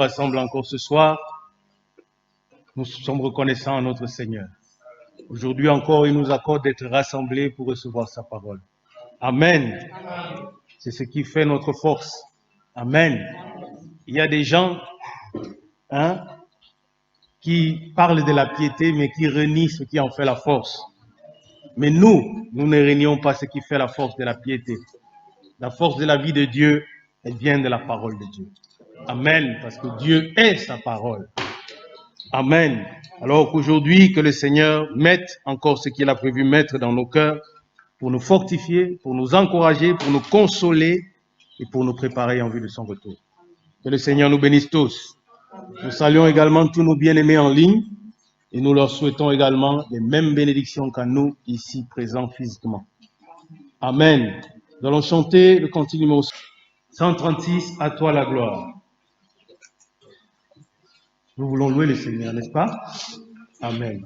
rassemble encore ce soir, nous sommes reconnaissants à notre Seigneur. Aujourd'hui encore, il nous accorde d'être rassemblés pour recevoir sa parole. Amen. C'est ce qui fait notre force. Amen. Il y a des gens qui parlent de la piété, mais qui renient ce qui en fait la force. Mais nous ne renions pas ce qui fait la force de la piété. La force de la vie de Dieu, elle vient de la parole de Dieu. Amen, parce que Dieu est sa parole. Amen. Alors qu'aujourd'hui, que le Seigneur mette encore ce qu'il a prévu mettre dans nos cœurs pour nous fortifier, pour nous encourager, pour nous consoler et pour nous préparer en vue de son retour. Que le Seigneur nous bénisse tous. Nous saluons également tous nos bien-aimés en ligne et nous leur souhaitons également les mêmes bénédictions qu'à nous ici présents physiquement. Amen. Nous allons chanter le cantique numéro 136, à toi la gloire. Nous voulons louer le Seigneur, n'est-ce pas? Amen.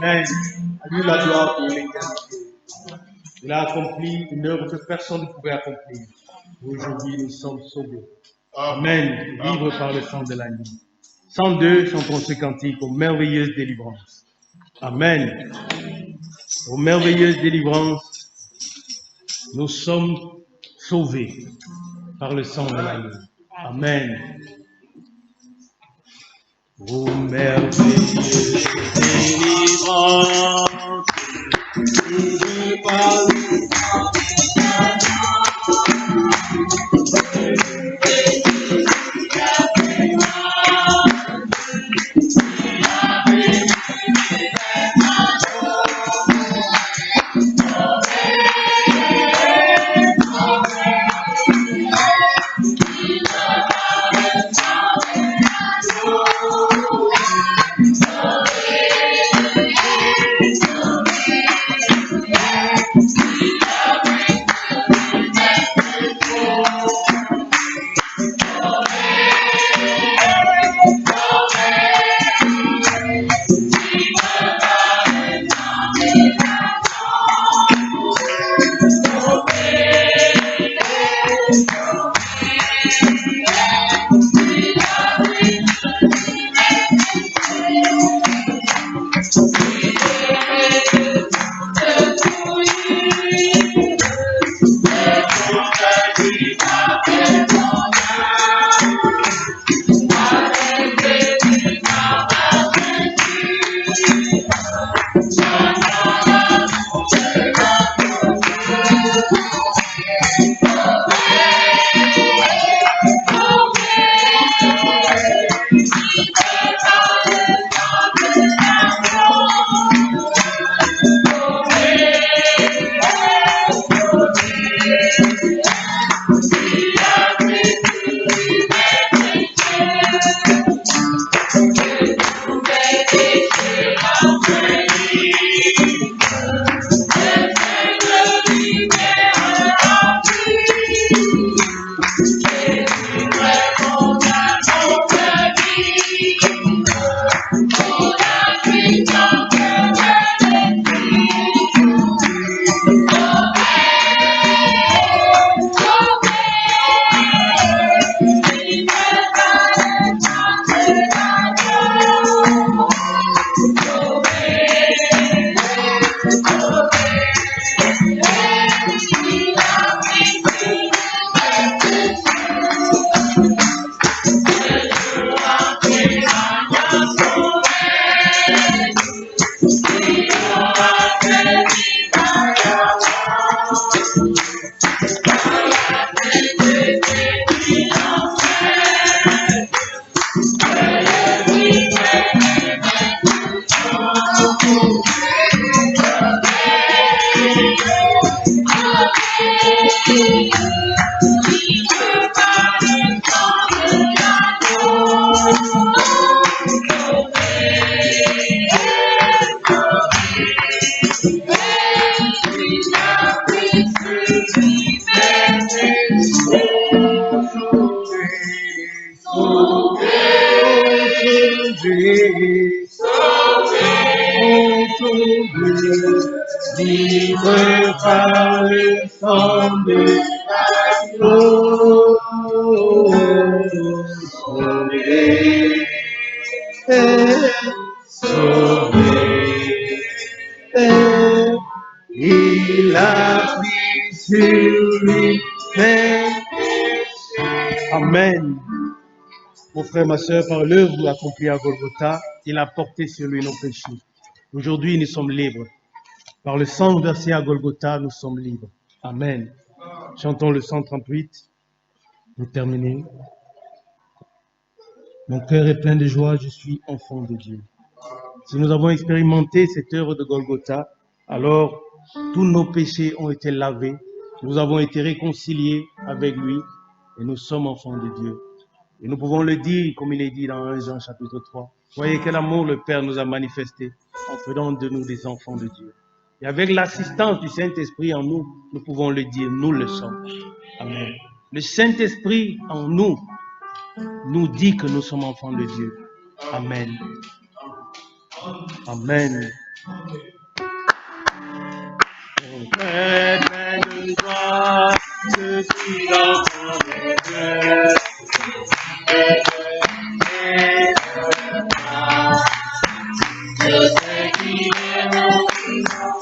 Amen. À lui la gloire pour l'éternité. Il a accompli une œuvre que personne ne pouvait accomplir. Aujourd'hui, nous sommes sauvés. Amen. Libre par le sang de l'agneau. 102, chantons ce cantique aux merveilleuses délivrances. Amen. Aux merveilleuses délivrances, nous sommes sauvés par le sang de l'agneau. Amen. Aux merveilleuses délivrances, nous parlons. Libre par le sang de l'agneau, sauvé, sauvé, il a pris sur lui mes péchés. Amen. Mon frère, ma soeur, par l'œuvre accomplie à Golgotha, il a porté sur lui nos péchés. Aujourd'hui, nous sommes libres. Par le sang versé à Golgotha, nous sommes libres. Amen. Chantons le 138 pour terminer. Mon cœur est plein de joie, je suis enfant de Dieu. Si nous avons expérimenté cette œuvre de Golgotha, alors tous nos péchés ont été lavés, nous avons été réconciliés avec lui et nous sommes enfants de Dieu. Et nous pouvons le dire comme il est dit dans 1 Jean chapitre 3. Voyez quel amour le Père nous a manifesté en faisant de nous des enfants de Dieu. Et avec l'assistance du Saint-Esprit en nous, nous pouvons le dire, nous le sommes. Amen. Le Saint-Esprit en nous nous dit que nous sommes enfants de Dieu. Amen. Amen. Je suis l'enfant de Dieu. Je sais qu'il est mon fils.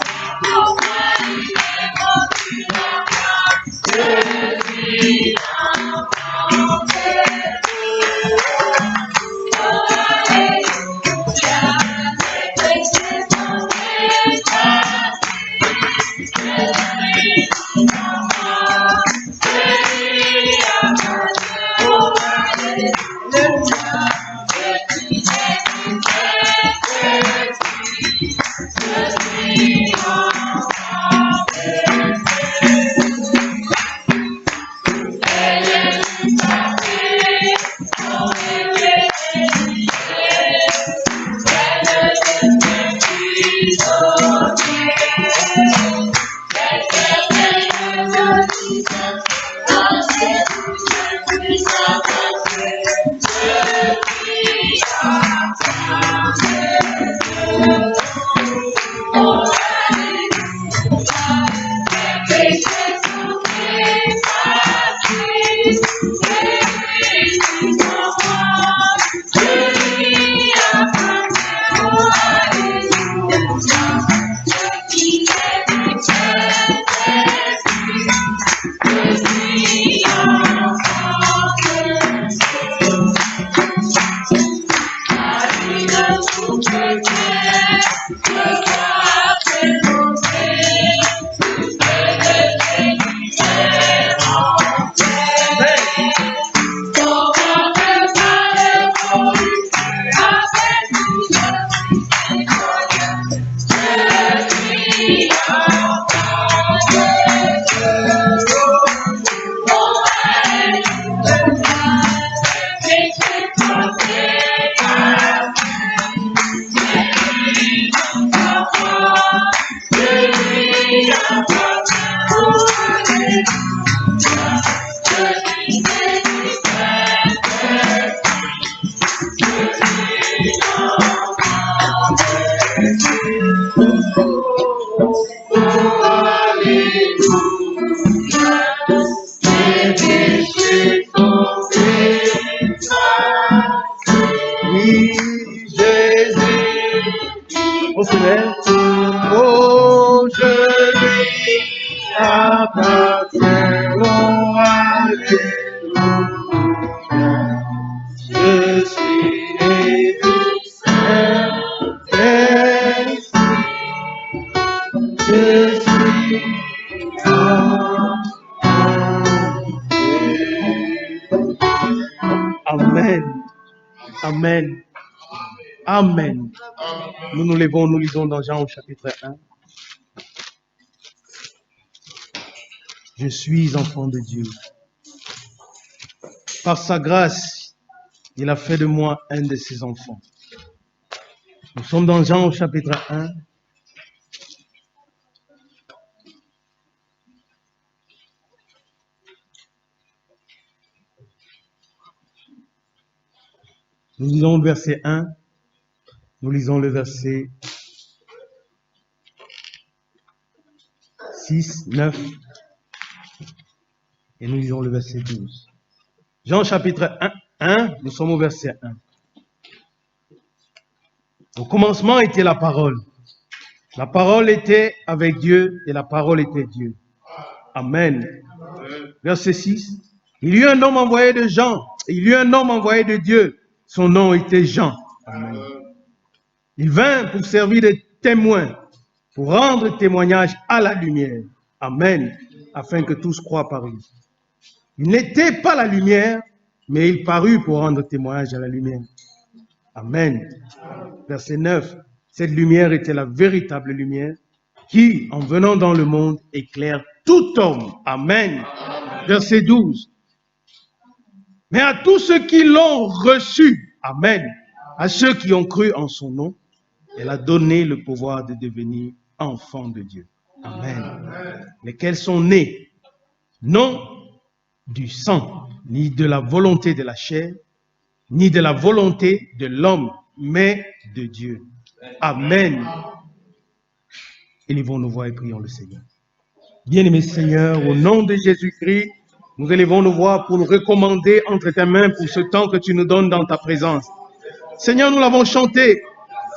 Oui, Jésus, au Seigneur, oh, je lui appartiens, oh, alléluia. Je suis né du Saint-Esprit, je suis Amen. Amen. Amen. Nous nous levons, nous lisons dans Jean au chapitre 1. Je suis enfant de Dieu. Par sa grâce, il a fait de moi un de ses enfants. Nous sommes dans Jean au chapitre 1. Nous lisons le verset 1. Nous lisons le verset 6, 9. Et nous lisons le verset 12. Jean chapitre 1, nous sommes au verset 1. Au commencement était la parole. La parole était avec Dieu et la parole était Dieu. Amen. Verset 6. Il y eut un homme envoyé de Jean. Il y eut un homme envoyé de Dieu. Son nom était Jean. Amen. Il vint pour servir de témoin, pour rendre témoignage à la lumière. Amen. Afin que tous croient par lui. Il n'était pas la lumière, mais il parut pour rendre témoignage à la lumière. Amen. Verset 9. Cette lumière était la véritable lumière qui, en venant dans le monde, éclaire tout homme. Amen. Verset 12. Mais à tous ceux qui l'ont reçu, amen, à ceux qui ont cru en son nom, elle a donné le pouvoir de devenir enfants de Dieu. Amen. Lesquels sont nés, non du sang, ni de la volonté de la chair, ni de la volonté de l'homme, mais de Dieu. Amen. Élevons nos voix et prions le Seigneur. Bien-aimé Seigneur, au nom de Jésus-Christ, nous élevons nos voix pour nous recommander entre tes mains pour ce temps que tu nous donnes dans ta présence. Seigneur, nous l'avons chanté.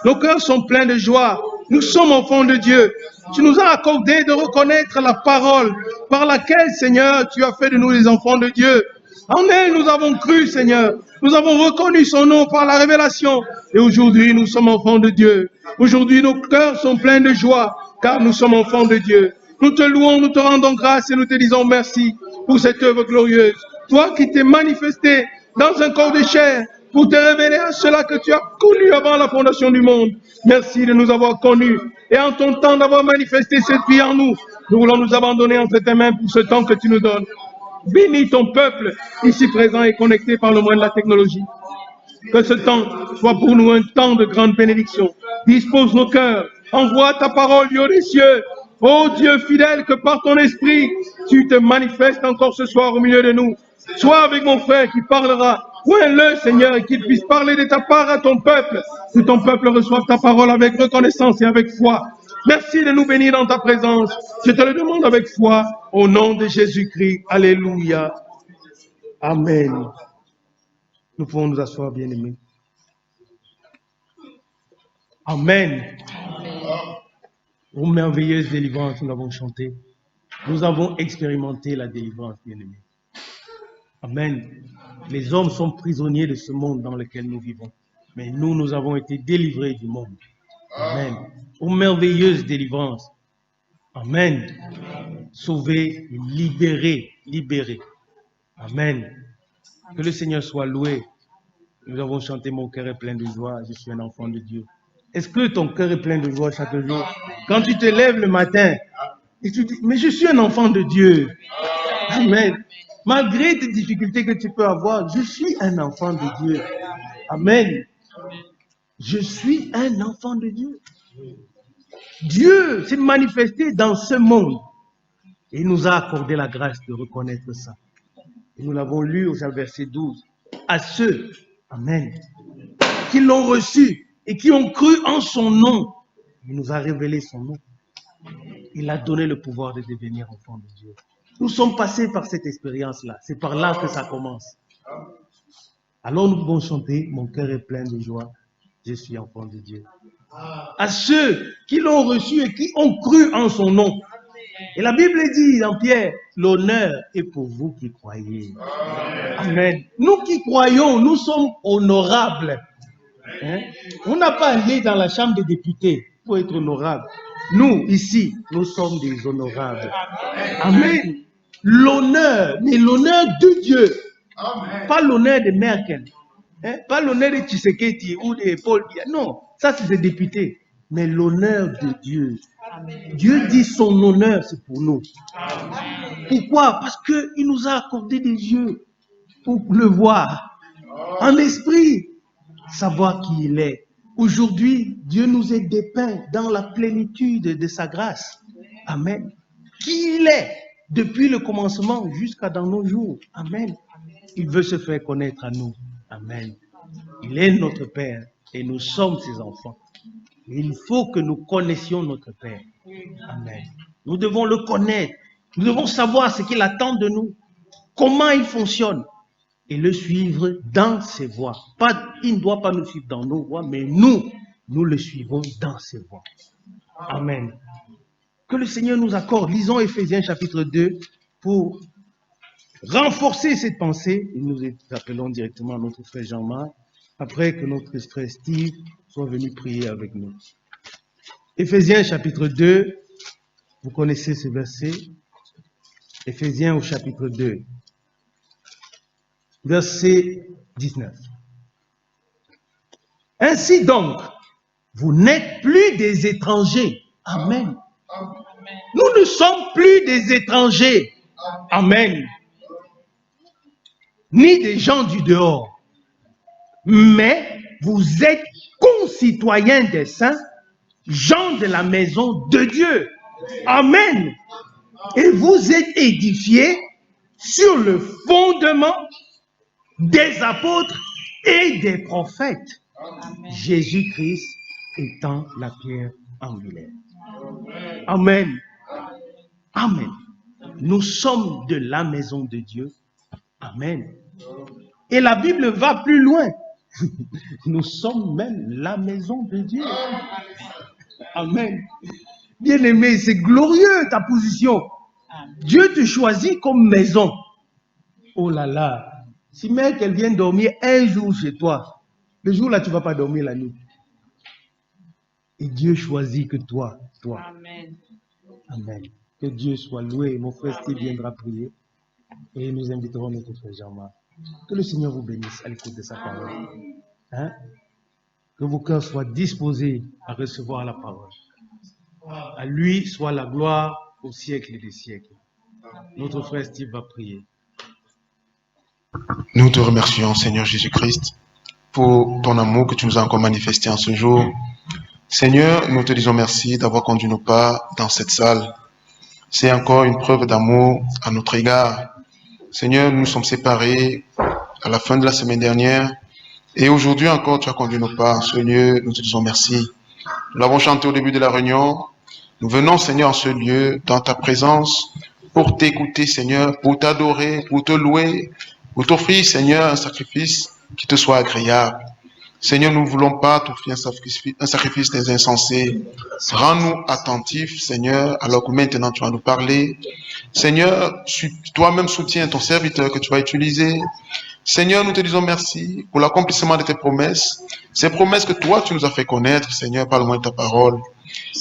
Nos cœurs sont pleins de joie. Nous sommes enfants de Dieu. Tu nous as accordé de reconnaître la parole par laquelle, Seigneur, tu as fait de nous les enfants de Dieu. En elle, nous avons cru, Seigneur. Nous avons reconnu son nom par la révélation. Et aujourd'hui, nous sommes enfants de Dieu. Aujourd'hui, nos cœurs sont pleins de joie, car nous sommes enfants de Dieu. Nous te louons, nous te rendons grâce et nous te disons merci pour cette œuvre glorieuse. Toi qui t'es manifesté dans un corps de chair, pour te révéler à cela que tu as connu avant la fondation du monde. Merci de nous avoir connus et en ton temps d'avoir manifesté cette vie en nous. Nous voulons nous abandonner entre tes mains pour ce temps que tu nous donnes. Bénis ton peuple ici présent et connecté par le moyen de la technologie. Que ce temps soit pour nous un temps de grande bénédiction. Dispose nos cœurs. Envoie ta parole du haut des cieux. Ô Dieu fidèle, que par ton esprit, tu te manifestes encore ce soir au milieu de nous. Sois avec mon frère qui parlera. Point-le, Seigneur, et qu'il puisse parler de ta part à ton peuple. Que ton peuple reçoive ta parole avec reconnaissance et avec foi. Merci de nous bénir dans ta présence. Je te le demande avec foi, au nom de Jésus-Christ. Alléluia. Amen. Nous pouvons nous asseoir, bien-aimés. Amen. Aux merveilleuses délivrances, nous l'avons chanté. Nous avons expérimenté la délivrance, bien-aimés. Amen. Les hommes sont prisonniers de ce monde dans lequel nous vivons. Mais nous avons été délivrés du monde. Amen. Aux merveilleuses délivrances. Amen. Sauvés, libérés. Amen. Que le Seigneur soit loué. Nous avons chanté « Mon cœur est plein de joie, je suis un enfant de Dieu ». Est-ce que ton cœur est plein de joie chaque jour? Quand tu te lèves le matin et tu dis « Mais je suis un enfant de Dieu ». Amen. Malgré tes difficultés que tu peux avoir, je suis un enfant de Dieu. Amen. Je suis un enfant de Dieu. Dieu s'est manifesté dans ce monde et il nous a accordé la grâce de reconnaître ça. Et nous l'avons lu au verset 12. À ceux, amen, qui l'ont reçu et qui ont cru en son nom, il nous a révélé son nom. Il a donné le pouvoir de devenir enfant de Dieu. Nous sommes passés par cette expérience-là. C'est par là que ça commence. Alors nous pouvons chanter « Mon cœur est plein de joie, je suis enfant de Dieu ». À ceux qui l'ont reçu et qui ont cru en son nom. Et la Bible dit dans Pierre, l'honneur est pour vous qui croyez. Amen. Nous qui croyons, nous sommes honorables. Hein? On n'a pas allé dans la chambre des députés pour être honorable. Nous, ici, nous sommes des honorables. Amen. L'honneur, mais l'honneur de Dieu. Amen. Pas l'honneur de Merkel. Hein? Pas l'honneur de Tshisekedi ou de Paul Biya. Non, ça c'est des députés. Mais l'honneur de Dieu. Amen. Dieu dit son honneur, c'est pour nous. Amen. Pourquoi? Parce qu'il nous a accordé des yeux pour le voir. En esprit, savoir qui il est. Aujourd'hui, Dieu nous est dépeint dans la plénitude de sa grâce. Amen. Qui il est depuis le commencement jusqu'à dans nos jours. Amen. Il veut se faire connaître à nous. Amen. Il est notre Père et nous sommes ses enfants. Il faut que nous connaissions notre Père. Amen. Nous devons le connaître. Nous devons savoir ce qu'il attend de nous. Comment il fonctionne. Et le suivre dans ses voies. Il ne doit pas nous suivre dans nos voies, mais nous le suivons dans ses voies. Amen. Que le Seigneur nous accorde. Lisons Éphésiens chapitre 2 pour renforcer cette pensée. Et nous appelons directement notre frère Jean-Marc, après que notre frère Steve soit venu prier avec nous. Éphésiens chapitre 2, vous connaissez ce verset. Éphésiens au chapitre 2. Verset 19. Ainsi donc, vous n'êtes plus des étrangers. Amen. Nous ne sommes plus des étrangers. Amen. Ni des gens du dehors. Mais vous êtes concitoyens des saints gens de la maison de Dieu. Amen. Et vous êtes édifiés sur le fondement des apôtres et des prophètes. Jésus-Christ étant la pierre angulaire. Amen. Amen. Nous sommes de la maison de Dieu. Amen. Et la Bible va plus loin. Nous sommes même la maison de Dieu. Amen. Bien-aimé, c'est glorieux ta position. Dieu te choisit comme maison. Oh là là. Si mec, elle vient dormir un jour chez toi, le jour-là, tu ne vas pas dormir la nuit. Et Dieu choisit que toi. Amen. Amen. Que Dieu soit loué. Mon frère Steve viendra prier. Et nous inviterons notre frère Jean-Marc. Que le Seigneur vous bénisse à l'écoute de sa parole. Hein? Que vos cœurs soient disposés à recevoir la parole. À lui soit la gloire au siècle des siècles. Notre frère Steve va prier. Nous te remercions, Seigneur Jésus-Christ, pour ton amour que tu nous as encore manifesté en ce jour. Seigneur, nous te disons merci d'avoir conduit nos pas dans cette salle. C'est encore une preuve d'amour à notre égard. Seigneur, nous sommes séparés à la fin de la semaine dernière et aujourd'hui encore tu as conduit nos pas en ce lieu. Nous te disons merci. Nous l'avons chanté au début de la réunion. Nous venons, Seigneur, en ce lieu, dans ta présence, pour t'écouter, Seigneur, pour t'adorer, pour te louer, pour t'offrir, Seigneur, un sacrifice qui te soit agréable. Seigneur, nous ne voulons pas t'offrir un sacrifice des insensés. Rends-nous attentifs, Seigneur, alors que maintenant tu vas nous parler. Seigneur, toi-même soutiens ton serviteur que tu vas utiliser. Seigneur, nous te disons merci pour l'accomplissement de tes promesses. Ces promesses que toi, tu nous as fait connaître, Seigneur, par le moyen de ta parole.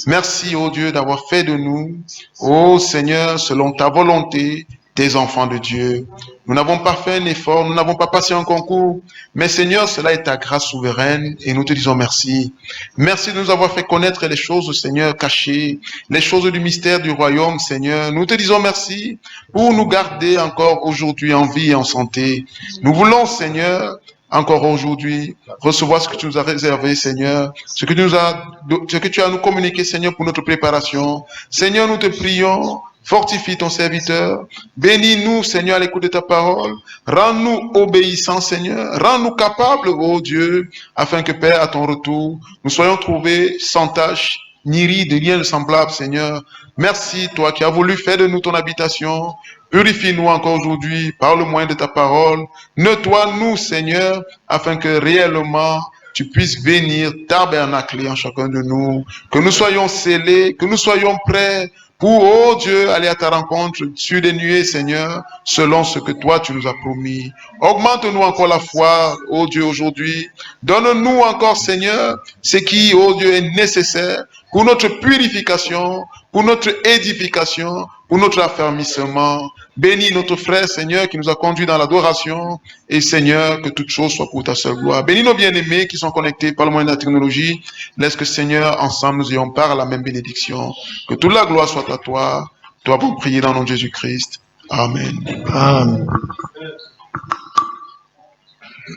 Merci, ô Dieu, d'avoir fait de nous, ô Seigneur, selon ta volonté, tes enfants de Dieu. Nous n'avons pas fait un effort, nous n'avons pas passé un concours, mais Seigneur, cela est ta grâce souveraine et nous te disons merci. Merci de nous avoir fait connaître les choses, Seigneur, cachées, les choses du mystère du royaume, Seigneur. Nous te disons merci pour nous garder encore aujourd'hui en vie et en santé. Nous voulons, Seigneur, encore aujourd'hui, recevoir ce que tu nous as réservé, Seigneur, ce que tu as nous communiqué, Seigneur, pour notre préparation. Seigneur, nous te prions, fortifie ton serviteur, bénis-nous, Seigneur, à l'écoute de ta parole, rends-nous obéissants, Seigneur, rends-nous capables, ô Dieu, afin que, Père, à ton retour, nous soyons trouvés sans tâche, ni rides, de rien de semblable, Seigneur. Merci, toi qui as voulu faire de nous ton habitation. Purifie-nous encore aujourd'hui par le moyen de ta parole. Nettoie-nous, Seigneur, afin que réellement tu puisses venir tabernacler en chacun de nous. Que nous soyons scellés, que nous soyons prêts pour, oh Dieu, aller à ta rencontre sur des nuées, Seigneur, selon ce que toi tu nous as promis. Augmente-nous encore la foi, oh Dieu, aujourd'hui. Donne-nous encore, Seigneur, ce qui, oh Dieu, est nécessaire pour notre purification, pour notre édification, pour notre affermissement. Bénis notre frère, Seigneur, qui nous a conduits dans l'adoration. Et Seigneur, que toute chose soit pour ta seule gloire. Bénis nos bien-aimés qui sont connectés par le moyen de la technologie. Laisse que, Seigneur, ensemble, nous ayons part à la même bénédiction. Que toute la gloire soit à toi. Toi, pour prier dans le nom de Jésus-Christ. Amen. Amen.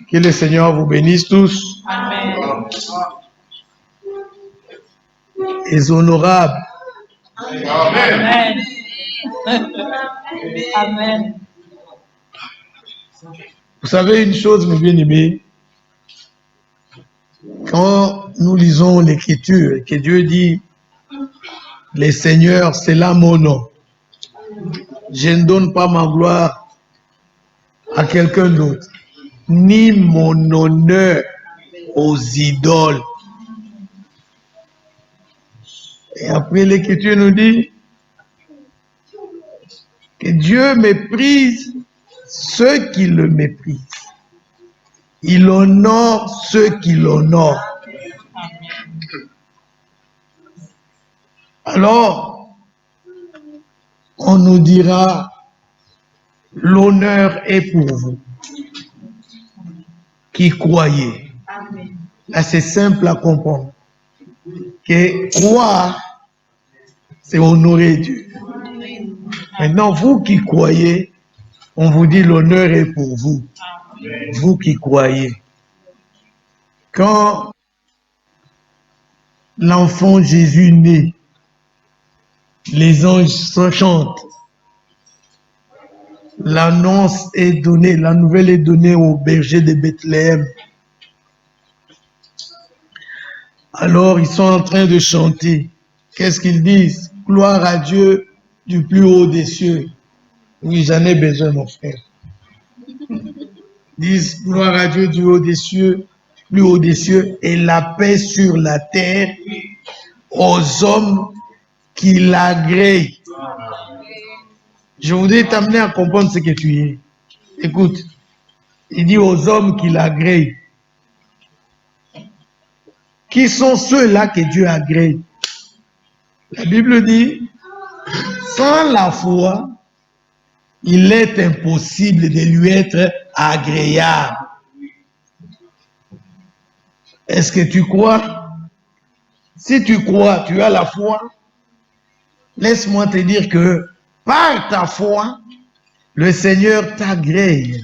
Que le Seigneur vous bénisse tous. Amen. Les honorables. Amen. Amen. Vous savez une chose, mes bien-aimés, quand nous lisons l'Écriture, que Dieu dit, les seigneurs, c'est là mon nom. Je ne donne pas ma gloire à quelqu'un d'autre, ni mon honneur aux idoles. Et après, l'Écriture nous dit que Dieu méprise ceux qui le méprisent. Il honore ceux qui l'honorent. Alors, on nous dira, l'honneur est pour vous, qui croyez. Là, c'est simple à comprendre. Que croire, c'est honorer Dieu. Maintenant, vous qui croyez, on vous dit l'honneur est pour vous. Vous qui croyez. Quand l'enfant Jésus naît. Les anges chantent. L'annonce est donnée, la nouvelle est donnée aux bergers de Bethléem. Alors ils sont en train de chanter. Qu'est-ce qu'ils disent? Gloire à Dieu du plus haut des cieux. Oui, j'en ai besoin, mon frère. Ils disent gloire à Dieu du haut des cieux, plus haut des cieux, et la paix sur la terre aux hommes qui l'agréent. Je voudrais t'amener à comprendre ce que tu es. Écoute, il dit aux hommes qui l'agréent. Qui sont ceux-là que Dieu agrée? La Bible dit, sans la foi, il est impossible de lui être agréable. Est-ce que tu crois? Si tu crois, tu as la foi, laisse-moi te dire que par ta foi, le Seigneur t'agrée.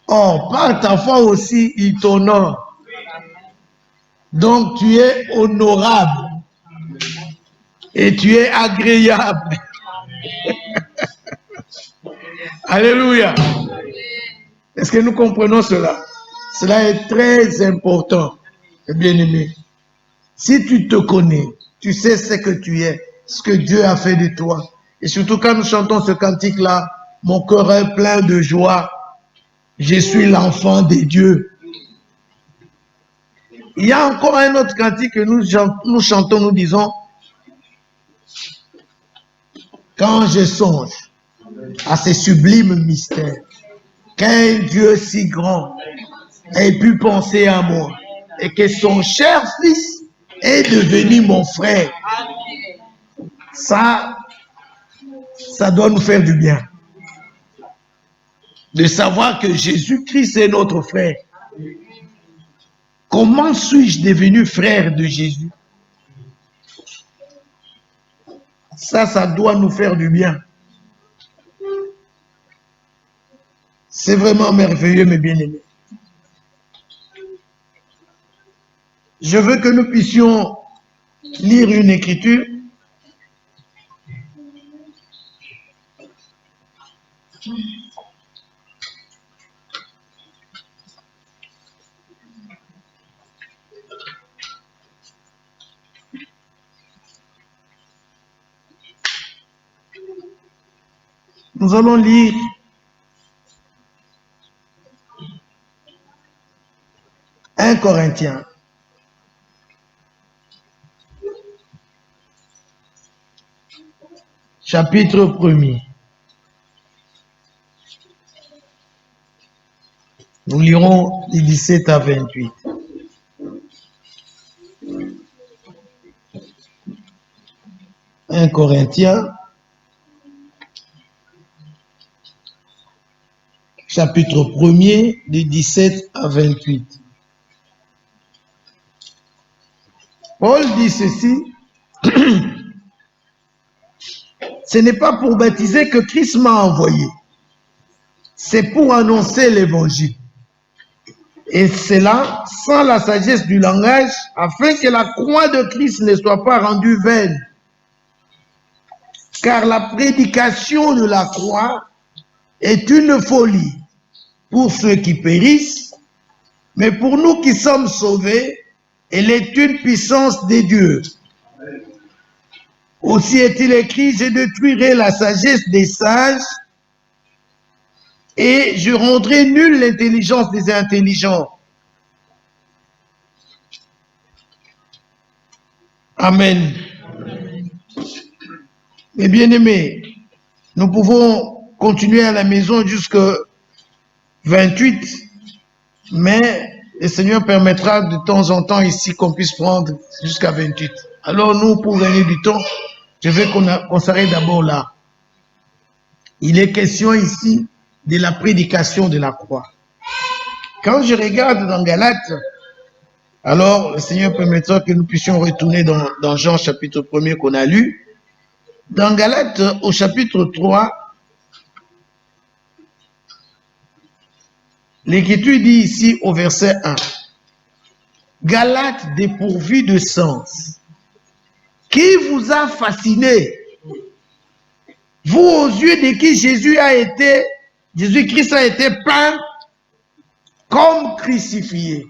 Or, par ta foi aussi, il t'honore. Donc, tu es honorable et tu es agréable. Alléluia. Est-ce que nous comprenons cela? Cela est très important, bien-aimé. Si tu te connais, tu sais ce que tu es, ce que Dieu a fait de toi. Et surtout quand nous chantons ce cantique-là, mon cœur est plein de joie. Je suis l'enfant de Dieu. Il y a encore un autre cantique que nous chantons, nous disons, quand je songe à ces sublimes mystères, qu'un Dieu si grand ait pu penser à moi et que son cher fils est devenu mon frère. Ça doit nous faire du bien. De savoir que Jésus-Christ est notre frère. Comment suis-je devenu frère de Jésus? Ça doit nous faire du bien. C'est vraiment merveilleux, mes bien-aimés. Je veux que nous puissions lire une écriture. Nous allons lire un Corinthiens. Chapitre 1er. Nous lirons du 17 à 28. Un Corinthiens, chapitre 1er, du 17 à 28. Paul dit ceci, ce n'est pas pour baptiser que Christ m'a envoyé, c'est pour annoncer l'évangile. Et cela sans la sagesse du langage, afin que la croix de Christ ne soit pas rendue vaine. Car la prédication de la croix est une folie pour ceux qui périssent, mais pour nous qui sommes sauvés, elle est une puissance de Dieu. Aussi est-il écrit, je détruirai la sagesse des sages et je rendrai nulle l'intelligence des intelligents. Amen. Mes bien-aimés, nous pouvons continuer à la maison jusqu'à 28, mais le Seigneur permettra de temps en temps ici qu'on puisse prendre jusqu'à 28. Alors nous, pour gagner du temps, je veux qu'on s'arrête d'abord là. Il est question ici de la prédication de la croix. Quand je regarde dans Galates, alors le Seigneur permettra que nous puissions retourner dans Jean chapitre 1er qu'on a lu. Dans Galates au chapitre 3, l'Écriture dit ici au verset 1, Galates dépourvus de sens. Qui vous a fasciné? Vous, aux yeux de qui Jésus-Christ a été peint comme crucifié.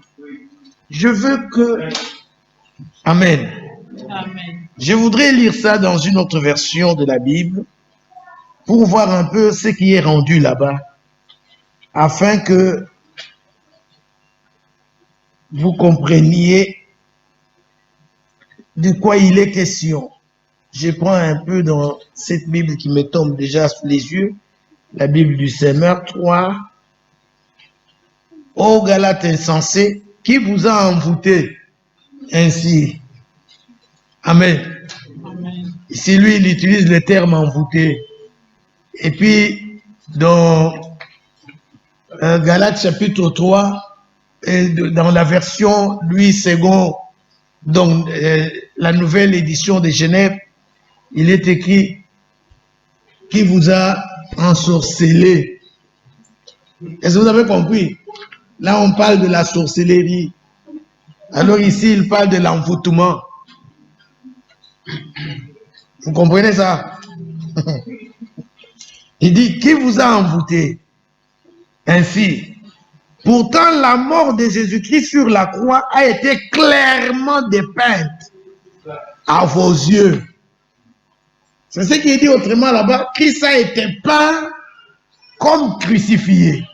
Je veux que... Amen. Amen. Je voudrais lire ça dans une autre version de la Bible pour voir un peu ce qui est rendu là-bas, afin que vous compreniez de quoi il est question. Je prends un peu dans cette Bible qui me tombe déjà sous les yeux, la Bible du Seigneur 3. Ô Galates insensés, qui vous a envoûté ainsi? Amen. Amen. Ici, lui, il utilise le terme envoûté. Et puis, dans Galates chapitre 3, et dans la version Louis II, donc la nouvelle édition de Genève, il est écrit qui vous a ensorcelé. Est-ce que vous avez compris? Là, on parle de la sorcellerie. Alors ici, il parle de l'envoûtement. Vous comprenez ça? Il dit, qui vous a envoûté? Ainsi, pourtant la mort de Jésus-Christ sur la croix a été clairement dépeinte à vos yeux. C'est ce qui est dit autrement là-bas. Christ a été peint comme crucifié.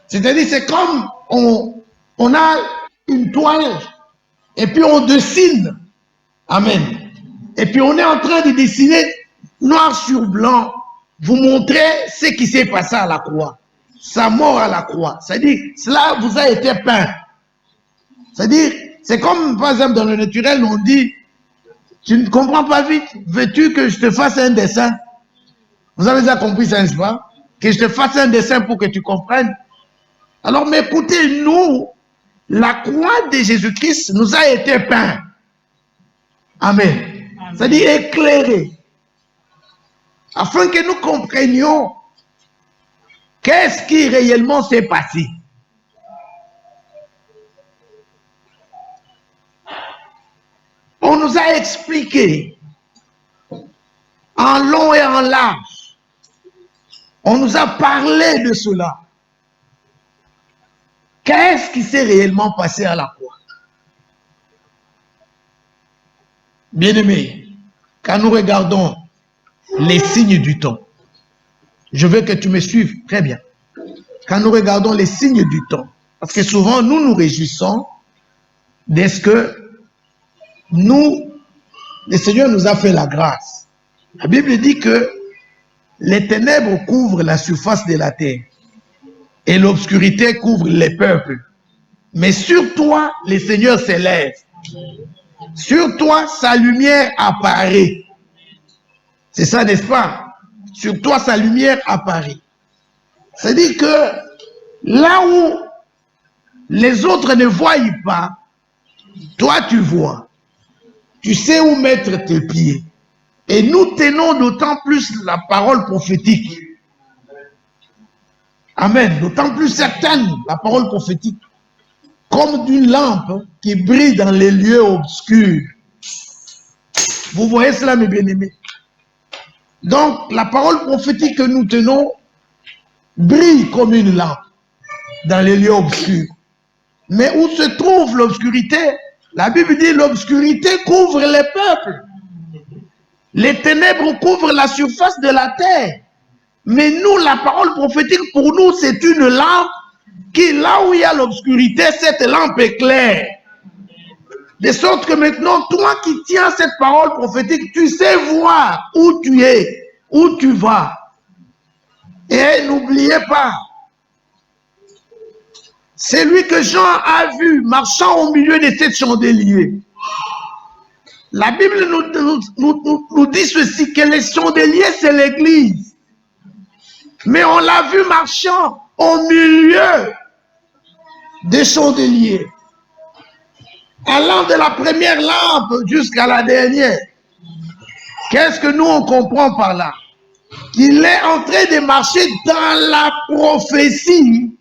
C'est-à-dire, c'est comme on a une toile et puis on dessine. Amen. Et puis on est en train de dessiner noir sur blanc, vous montrer ce qui s'est passé à la croix. Sa mort à la croix. C'est-à-dire, cela vous a été peint. C'est-à-dire, c'est comme par exemple dans le naturel, on dit, tu ne comprends pas vite, veux-tu que je te fasse un dessin? Vous avez déjà compris ça, n'est-ce pas? Que je te fasse un dessin pour que tu comprennes. Alors, mais écoutez, nous, la croix de Jésus-Christ nous a été peint. Amen. C'est-à-dire éclairé. Afin que nous comprenions qu'est-ce qui réellement s'est passé. On nous a expliqué en long et en large. On nous a parlé de cela. Qu'est-ce qui s'est réellement passé à la croix? Bien-aimés, quand nous regardons les signes du temps, je veux que tu me suives très bien. Quand nous regardons les signes du temps, parce que souvent nous nous réjouissons de ce que le Seigneur nous a fait la grâce. La Bible dit que les ténèbres couvrent la surface de la terre et l'obscurité couvre les peuples. Mais sur toi, le Seigneur s'élève. Sur toi, sa lumière apparaît. C'est ça, n'est-ce pas? Sur toi, sa lumière apparaît. C'est-à-dire que là où les autres ne voient pas, toi tu vois. Tu sais où mettre tes pieds. Et nous tenons d'autant plus la parole prophétique. Amen. D'autant plus certaine, la parole prophétique. Comme d'une lampe qui brille dans les lieux obscurs. Vous voyez cela, mes bien-aimés? Donc, la parole prophétique que nous tenons brille comme une lampe dans les lieux obscurs. Mais où se trouve l'obscurité? La Bible dit l'obscurité couvre les peuples. Les ténèbres couvrent la surface de la terre. Mais nous, la parole prophétique, pour nous, c'est une lampe qui, là où il y a l'obscurité, cette lampe éclaire. De sorte que maintenant, toi qui tiens cette parole prophétique, tu sais voir où tu es, où tu vas. Et n'oubliez pas, c'est lui que Jean a vu marchant au milieu de ces chandeliers. La Bible nous dit ceci, que les chandeliers, c'est l'Église. Mais on l'a vu marchant au milieu des chandeliers. Allant de la première lampe jusqu'à la dernière. Qu'est-ce que nous on comprend par là? Qu'il est en train de marcher dans la prophétie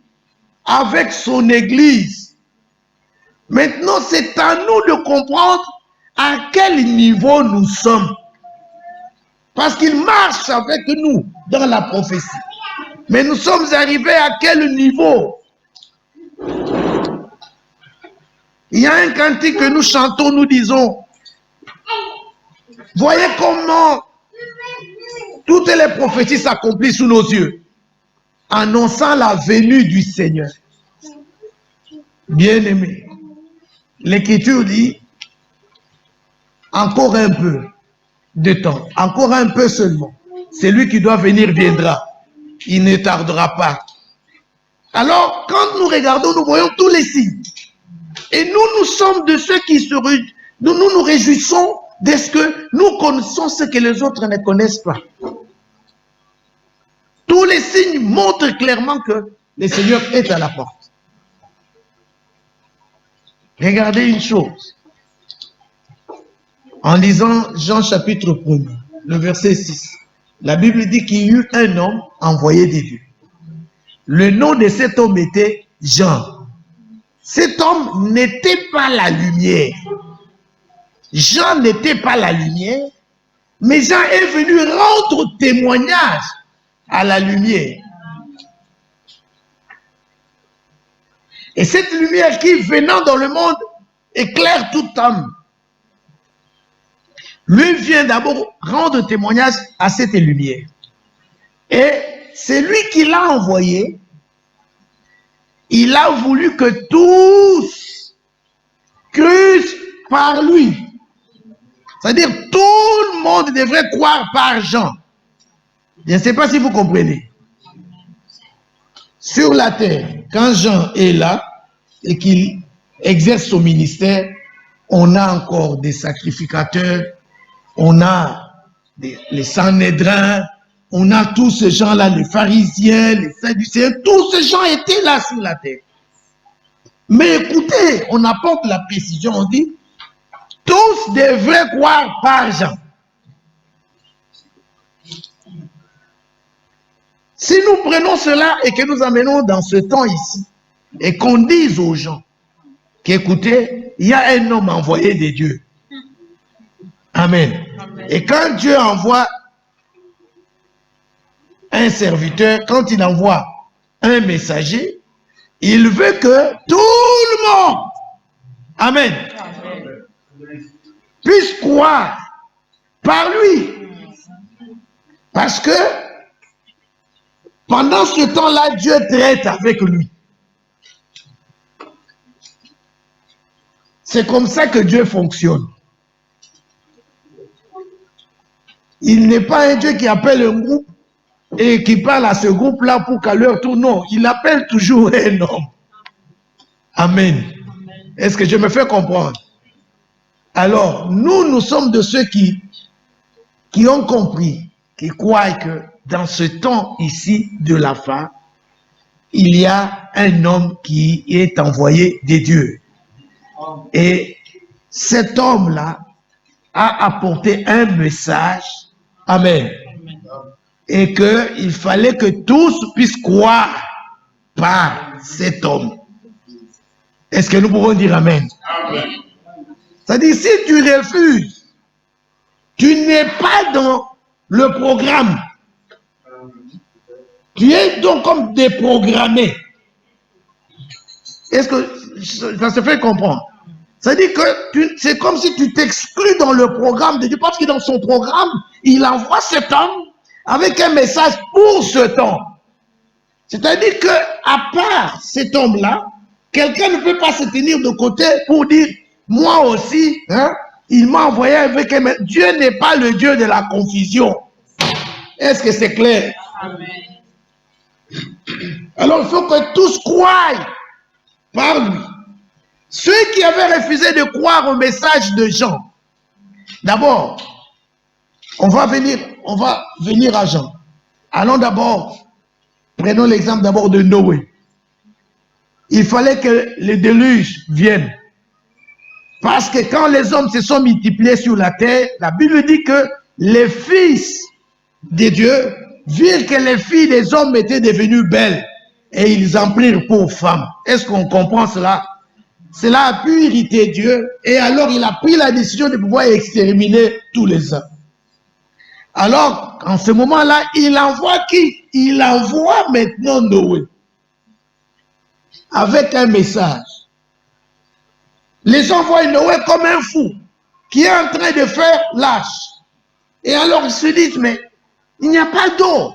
avec son Église. Maintenant, c'est à nous de comprendre à quel niveau nous sommes. Parce qu'il marche avec nous dans la prophétie. Mais nous sommes arrivés à quel niveau? Il y a un cantique que nous chantons, nous disons, voyez comment toutes les prophéties s'accomplissent sous nos yeux, annonçant la venue du Seigneur. Bien-aimé, l'Écriture dit, encore un peu de temps, encore un peu seulement. Celui qui doit venir viendra. Il ne tardera pas. Alors, quand nous regardons, nous voyons tous les signes. Et nous sommes de ceux qui nous réjouissons de ce que nous connaissons ce que les autres ne connaissent pas. Tous les signes montrent clairement que le Seigneur est à la porte. Regardez une chose. En lisant Jean chapitre 1, le verset 6, la Bible dit qu'il y eut un homme envoyé de Dieu. Le nom de cet homme était Jean. Cet homme n'était pas la lumière. Jean n'était pas la lumière, mais Jean est venu rendre témoignage à la lumière. Et cette lumière qui, venant dans le monde, éclaire toute âme. Lui vient d'abord rendre témoignage à cette lumière. Et c'est lui qui l'a envoyé. Il a voulu que tous cruent par lui. C'est-à-dire tout le monde devrait croire par Jean. Je ne sais pas si vous comprenez. Sur la terre, quand Jean est là et qu'il exerce son ministère, on a encore des sacrificateurs, on a les Sanhédrins, on a tous ces gens-là, les pharisiens, les sadducéens, tous ces gens étaient là sur la terre. Mais écoutez, on apporte la précision, on dit, tous devraient croire par Jean. Si nous prenons cela et que nous amenons dans ce temps ici, et qu'on dise aux gens qu'écoutez, il y a un homme envoyé de Dieu. Amen. Amen. Et quand Dieu envoie un serviteur, quand il envoie un messager, il veut que tout le monde, amen, puisse croire par lui. Parce que pendant ce temps-là, Dieu traite avec lui. C'est comme ça que Dieu fonctionne. Il n'est pas un Dieu qui appelle un groupe et qui parle à ce groupe-là pour qu'à leur tour, non, il appelle toujours un homme. Amen. Est-ce que je me fais comprendre? Alors, nous sommes de ceux qui ont compris, qui croient que dans ce temps ici de la fin, il y a un homme qui est envoyé de Dieu. Et cet homme-là a apporté un message. Amen. Et qu'il fallait que tous puissent croire par cet homme. Est-ce que nous pouvons dire Amen? Amen. C'est-à-dire, si tu refuses, tu n'es pas dans le programme. Tu es donc comme déprogrammé. Est-ce que ça se fait comprendre? C'est-à-dire que c'est comme si tu t'exclus dans le programme de Dieu, parce que dans son programme, il envoie cet homme avec un message pour ce temps. C'est-à-dire que à part cet homme-là, quelqu'un ne peut pas se tenir de côté pour dire, moi aussi, hein, il m'a envoyé avec un message. Dieu n'est pas le Dieu de la confusion. Est-ce que c'est clair? Amen. Alors il faut que tous croient par lui. Ceux qui avaient refusé de croire au message de Jean, d'abord, on va venir à Jean. Allons d'abord, prenons l'exemple d'abord de Noé. Il fallait que le déluge vienne. Parce que quand les hommes se sont multipliés sur la terre, la Bible dit que les fils de Dieu virent que les filles des hommes étaient devenues belles et ils en prirent pour femmes. Est-ce qu'on comprend cela? Cela a pu irriter Dieu et alors il a pris la décision de pouvoir exterminer tous les hommes. Alors, en ce moment-là, il envoie qui? Il envoie maintenant Noé avec un message. Les gens voient Noé comme un fou qui est en train de faire lâche. Et alors ils se disent, mais il n'y a pas d'eau.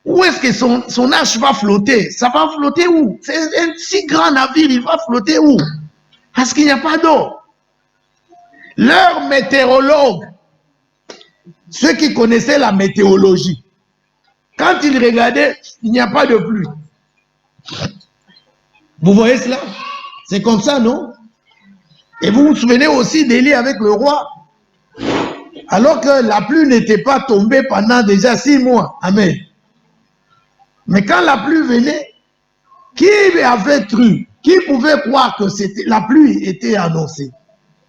Où est-ce que son arche va flotter? Ça va flotter où? C'est un si grand navire, il va flotter où? Parce qu'il n'y a pas d'eau. Leurs météorologues, ceux qui connaissaient la météorologie, quand ils regardaient, il n'y a pas de pluie. Vous voyez cela? C'est comme ça, non? Et vous vous souvenez aussi d'Élie avec le roi, alors que la pluie n'était pas tombée pendant déjà 6 mois. Amen. Mais quand la pluie venait, qui avait cru? Qui pouvait croire que la pluie était annoncée?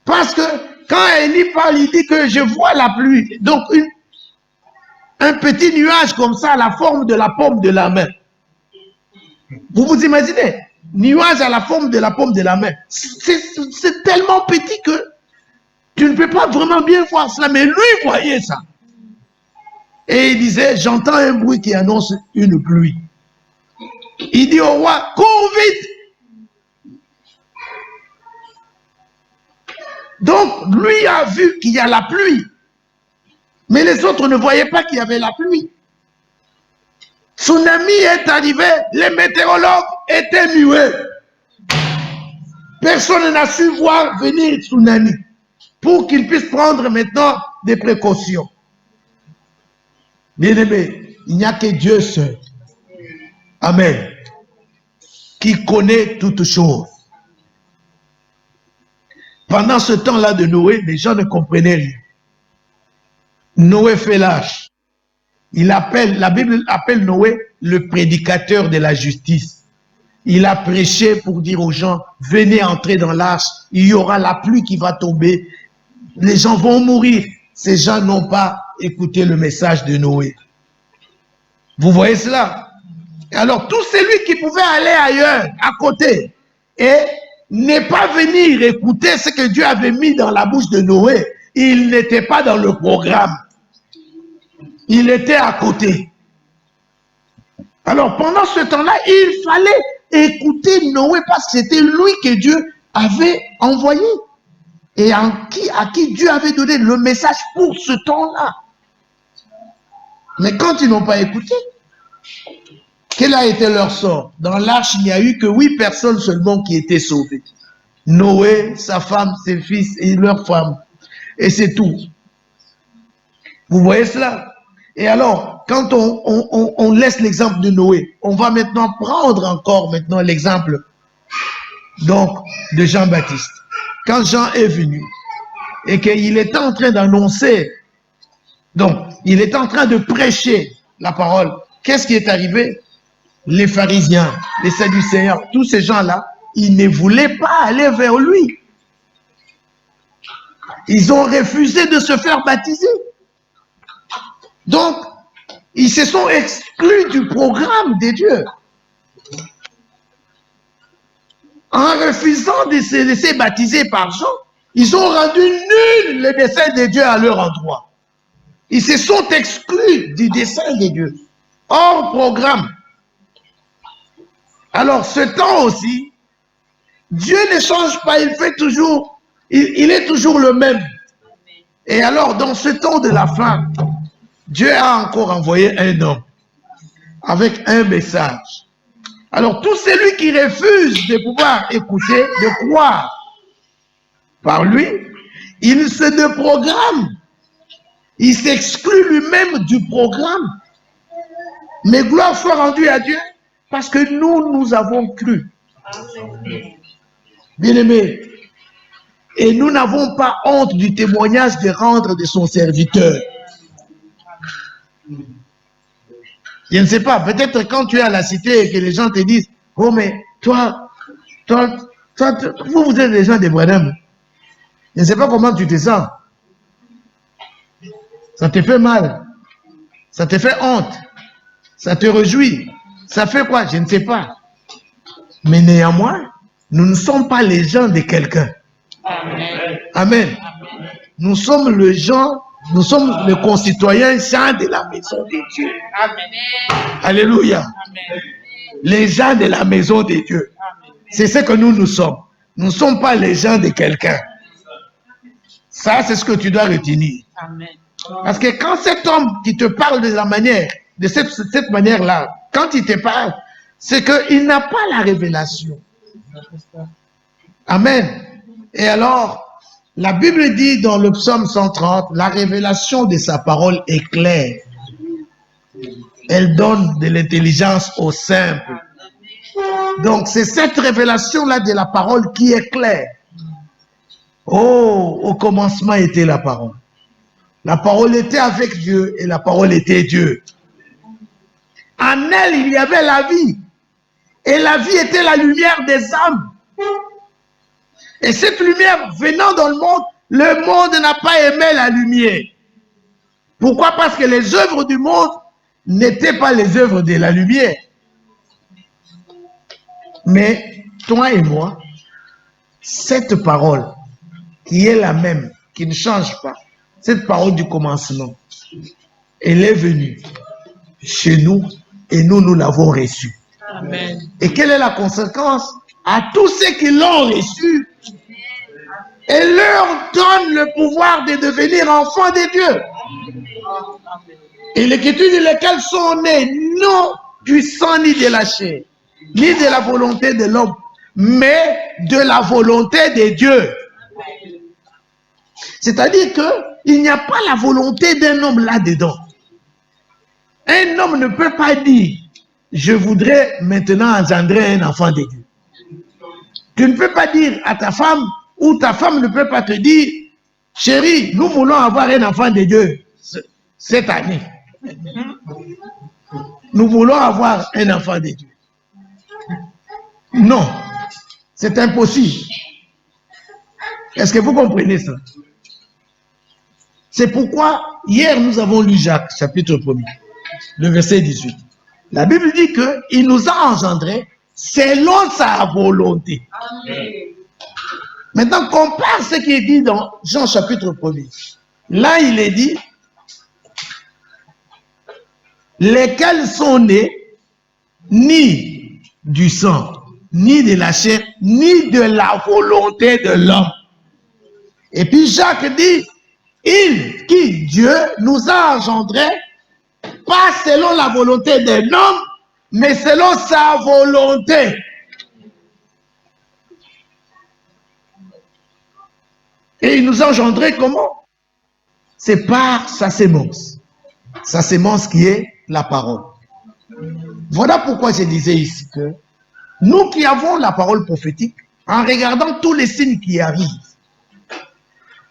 Parce que quand Élie parle, il dit que je vois la pluie. Donc un petit nuage comme ça, à la forme de la paume de la main. Vous vous imaginez? Nuage à la forme de la paume de la main. C'est tellement petit que tu ne peux pas vraiment bien voir cela. Mais lui voyait ça. Et il disait, j'entends un bruit qui annonce une pluie. Il dit au roi, cours vite. Donc, lui a vu qu'il y a la pluie. Mais les autres ne voyaient pas qu'il y avait la pluie. Tsunami est arrivé, les météorologues étaient muets. Personne n'a su voir venir tsunami pour qu'ils puissent prendre maintenant des précautions. Bien-aimés, il n'y a que Dieu seul. Amen. Qui connaît toutes choses. Pendant ce temps-là de Noé, les gens ne comprenaient rien. Noé fait lâche. La Bible appelle Noé le prédicateur de la justice. Il a prêché pour dire aux gens, venez entrer dans l'arche, il y aura la pluie qui va tomber, les gens vont mourir. Ces gens n'ont pas écouté le message de Noé. Vous voyez cela? Alors tout celui qui pouvait aller ailleurs, à côté, et ne pas venir écouter ce que Dieu avait mis dans la bouche de Noé, il n'était pas dans le programme. Il était à côté. Alors pendant ce temps-là, il fallait écouter Noé parce que c'était lui que Dieu avait envoyé et à qui Dieu avait donné le message pour ce temps-là. Mais quand ils n'ont pas écouté, quel a été leur sort? Dans l'arche, il n'y a eu que 8 personnes seulement qui étaient sauvées. Noé, sa femme, ses fils et leurs femmes. Et c'est tout. Vous voyez cela? Et alors, quand on laisse l'exemple de Noé, on va maintenant prendre encore maintenant l'exemple donc de Jean-Baptiste. Quand Jean est venu et qu'il était en train d'annoncer, donc il était en train de prêcher la parole, qu'est-ce qui est arrivé? Les pharisiens, les sadducéens, tous ces gens-là, ils ne voulaient pas aller vers lui. Ils ont refusé de se faire baptiser. Donc, ils se sont exclus du programme de Dieu. En refusant de se laisser baptiser par Jean, ils ont rendu nul le dessein de Dieu à leur endroit. Ils se sont exclus du dessein de Dieu. Hors programme. Alors, ce temps aussi, Dieu ne change pas, il fait toujours, il est toujours le même. Et alors, dans ce temps de la fin, Dieu a encore envoyé un homme avec un message. Alors, tout celui qui refuse de pouvoir écouter, de croire par lui, il se déprogramme. Il s'exclut lui-même du programme. Mais gloire soit rendue à Dieu parce que nous avons cru. Bien-aimés, et nous n'avons pas honte du témoignage de rendre de son serviteur. Je ne sais pas, peut-être quand tu es à la cité et que les gens te disent, oh mais toi, vous êtes des gens des Branham. Je ne sais pas comment tu te sens. Ça te fait mal. Ça te fait honte. Ça te réjouit. Ça fait quoi? Je ne sais pas. Mais néanmoins, Nous ne sommes pas les gens de quelqu'un. Amen. Amen. Nous sommes les gens, nous sommes les concitoyens gens de la maison de Dieu. Amen. Alléluia. Amen. Les gens de la maison de Dieu. C'est ce que nous sommes. Nous ne sommes pas les gens de quelqu'un. Ça, c'est ce que tu dois retenir. Amen. Parce que quand cet homme qui te parle de la manière, de cette manière-là, quand il te parle, c'est qu'il n'a pas la révélation. Amen. Et alors, la Bible dit dans le psaume 130, la révélation de sa parole est claire. Elle donne de l'intelligence aux simples. Donc, c'est cette révélation-là de la parole qui est claire. Oh, au commencement était la parole. La parole était avec Dieu et la parole était Dieu. En elle, il y avait la vie. Et la vie était la lumière des âmes. Et cette lumière venant dans le monde n'a pas aimé la lumière. Pourquoi? Parce que les œuvres du monde n'étaient pas les œuvres de la lumière. Mais toi et moi, cette parole qui est la même, qui ne change pas, cette parole du commencement, elle est venue chez nous et nous l'avons reçue. Amen. Et quelle est la conséquence? À tous ceux qui l'ont reçue, elle leur donne le pouvoir de devenir enfants de Dieu. Et l'écriture dit lesquels sont nés non du sang ni de la chair, ni de la volonté de l'homme, mais de la volonté de Dieu. C'est-à-dire qu'il n'y a pas la volonté d'un homme là-dedans. Un homme ne peut pas dire, je voudrais maintenant engendrer un enfant de Dieu. Tu ne peux pas dire à ta femme, ou ta femme ne peut pas te dire, chérie, nous voulons avoir un enfant de Dieu cette année. Nous voulons avoir un enfant de Dieu. Non, c'est impossible. Est-ce que vous comprenez ça? C'est pourquoi, hier, nous avons lu Jacques, chapitre 1er, le verset 18. La Bible dit qu'il nous a engendrés selon sa volonté. Amen. Maintenant, compare ce qui est dit dans Jean, chapitre 1er. Là, il est dit, lesquels sont nés ni du sang, ni de la chair, ni de la volonté de l'homme. Et puis Jacques dit, il, qui, Dieu, nous a engendrés, pas selon la volonté d'un homme, mais selon sa volonté. Et il nous a engendrés comment? C'est par sa sémence. Sa sémence qui est la parole. Voilà pourquoi je disais ici que nous qui avons la parole prophétique, en regardant tous les signes qui arrivent,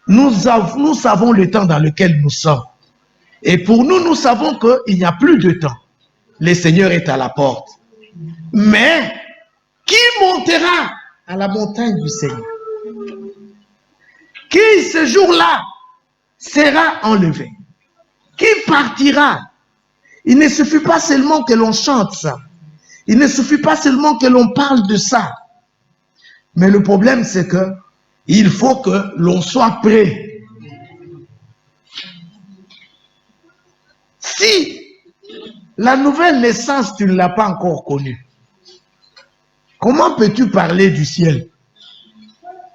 nous savons le temps dans lequel nous sommes. Et pour nous, nous savons qu'il n'y a plus de temps. Le Seigneur est à la porte. Mais, qui montera à la montagne du Seigneur? Qui, ce jour-là, sera enlevé? Qui partira? Il ne suffit pas seulement que l'on chante ça. Il ne suffit pas seulement que l'on parle de ça. Mais le problème, c'est que il faut que l'on soit prêt. Si la nouvelle naissance, tu ne l'as pas encore connue, comment peux-tu parler du ciel?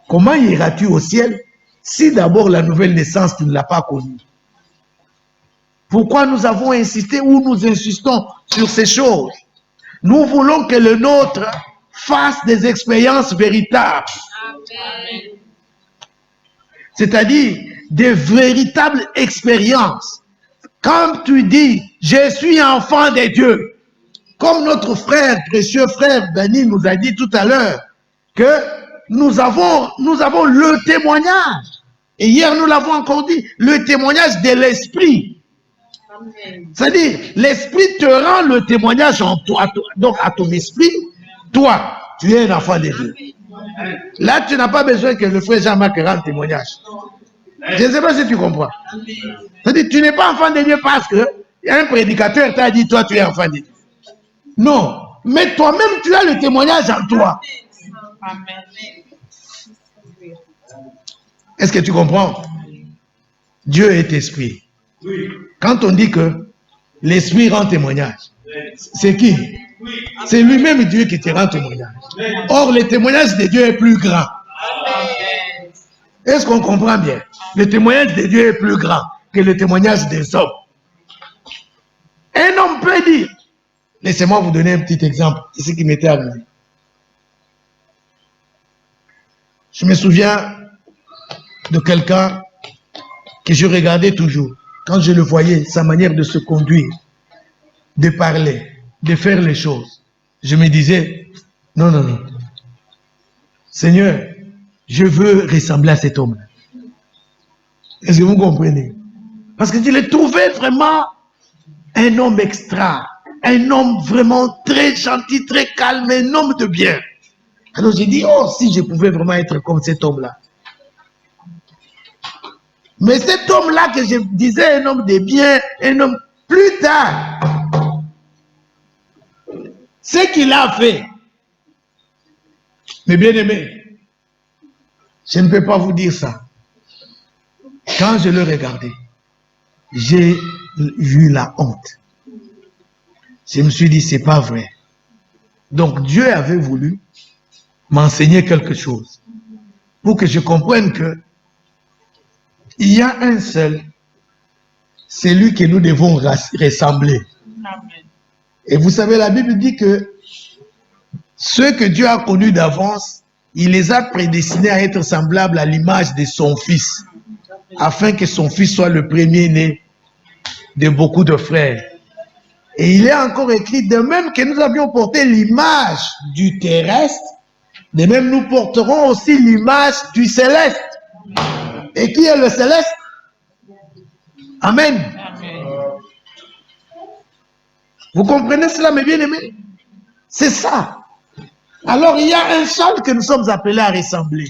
Comment iras-tu au ciel si d'abord la nouvelle naissance, tu ne l'as pas connue? Pourquoi nous avons insisté ou nous insistons sur ces choses? Nous voulons que le nôtre fasse des expériences véritables. Amen. C'est-à-dire des véritables expériences. Comme tu dis, je suis enfant de Dieu. Comme notre frère, précieux frère Dani nous a dit tout à l'heure, que nous avons le témoignage. Et hier, nous l'avons encore dit, le témoignage de l'esprit. C'est-à-dire, l'esprit te rend le témoignage en toi. Donc, à ton esprit, toi, tu es un enfant de Dieu. Là, tu n'as pas besoin que le frère Jean-Marc rende témoignage. Je ne sais pas si tu comprends. C'est-à-dire, tu n'es pas enfant de Dieu parce que un prédicateur t'a dit, toi, tu es enfant de Dieu. Non. Mais toi-même, tu as le témoignage en toi. Amen. Est-ce que tu comprends? Dieu est esprit. Quand on dit que l'esprit rend témoignage, c'est qui? C'est lui-même Dieu qui te rend témoignage. Or, le témoignage de Dieu est plus grand. Amen. Est-ce qu'on comprend bien? Le témoignage de Dieu est plus grand que le témoignage des hommes. Un homme peut dire, laissez-moi vous donner un petit exemple, c'est ce qui m'était arrivé. Je me souviens de quelqu'un que je regardais toujours. Quand je le voyais, sa manière de se conduire, de parler, de faire les choses, je me disais, non, non, non. Seigneur, je veux ressembler à cet homme-là. Est-ce que vous comprenez? Parce que je l'ai trouvé vraiment un homme extra, un homme vraiment très gentil, très calme, un homme de bien. Alors j'ai dit, oh, si je pouvais vraiment être comme cet homme-là. Mais cet homme-là que je disais un homme de bien, un homme plus tard, ce qu'il a fait, mes bien-aimés, je ne peux pas vous dire ça. Quand je le regardais, j'ai eu la honte. Je me suis dit, c'est pas vrai. Donc Dieu avait voulu m'enseigner quelque chose pour que je comprenne que il y a un seul, c'est lui que nous devons ressembler. Amen. Et vous savez, la Bible dit que ceux que Dieu a connus d'avance, il les a prédestinés à être semblables à l'image de son Fils, afin que son Fils soit le premier-né de beaucoup de frères. Et il est encore écrit, de même que nous avions porté l'image du terrestre, de même nous porterons aussi l'image du céleste. Et qui est le céleste? Amen. Amen. Vous comprenez cela, mes bien-aimés? C'est ça. Alors, il y a un seul que nous sommes appelés à ressembler.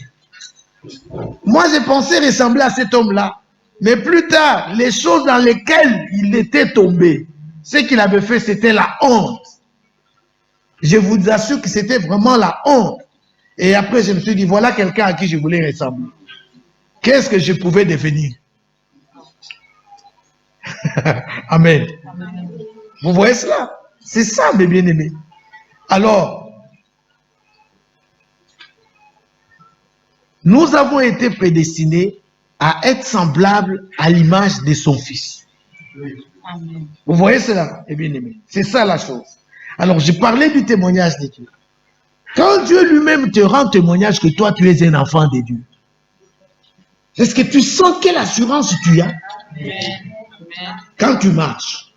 Moi, j'ai pensé ressembler à cet homme-là. Mais plus tard, les choses dans lesquelles il était tombé, ce qu'il avait fait, c'était la honte. Je vous assure que c'était vraiment la honte. Et après, je me suis dit, voilà quelqu'un à qui je voulais ressembler. Qu'est-ce que je pouvais devenir? Amen. Vous voyez cela? C'est ça, mes bien-aimés. Alors, nous avons été prédestinés à être semblables à l'image de son Fils. Amen. Vous voyez cela, mes bien-aimés? C'est ça la chose. Alors, je parlais du témoignage de Dieu. Quand Dieu lui-même te rend témoignage que toi, tu es un enfant de Dieu, est-ce que tu sens quelle assurance tu as? Amen. Quand tu marches,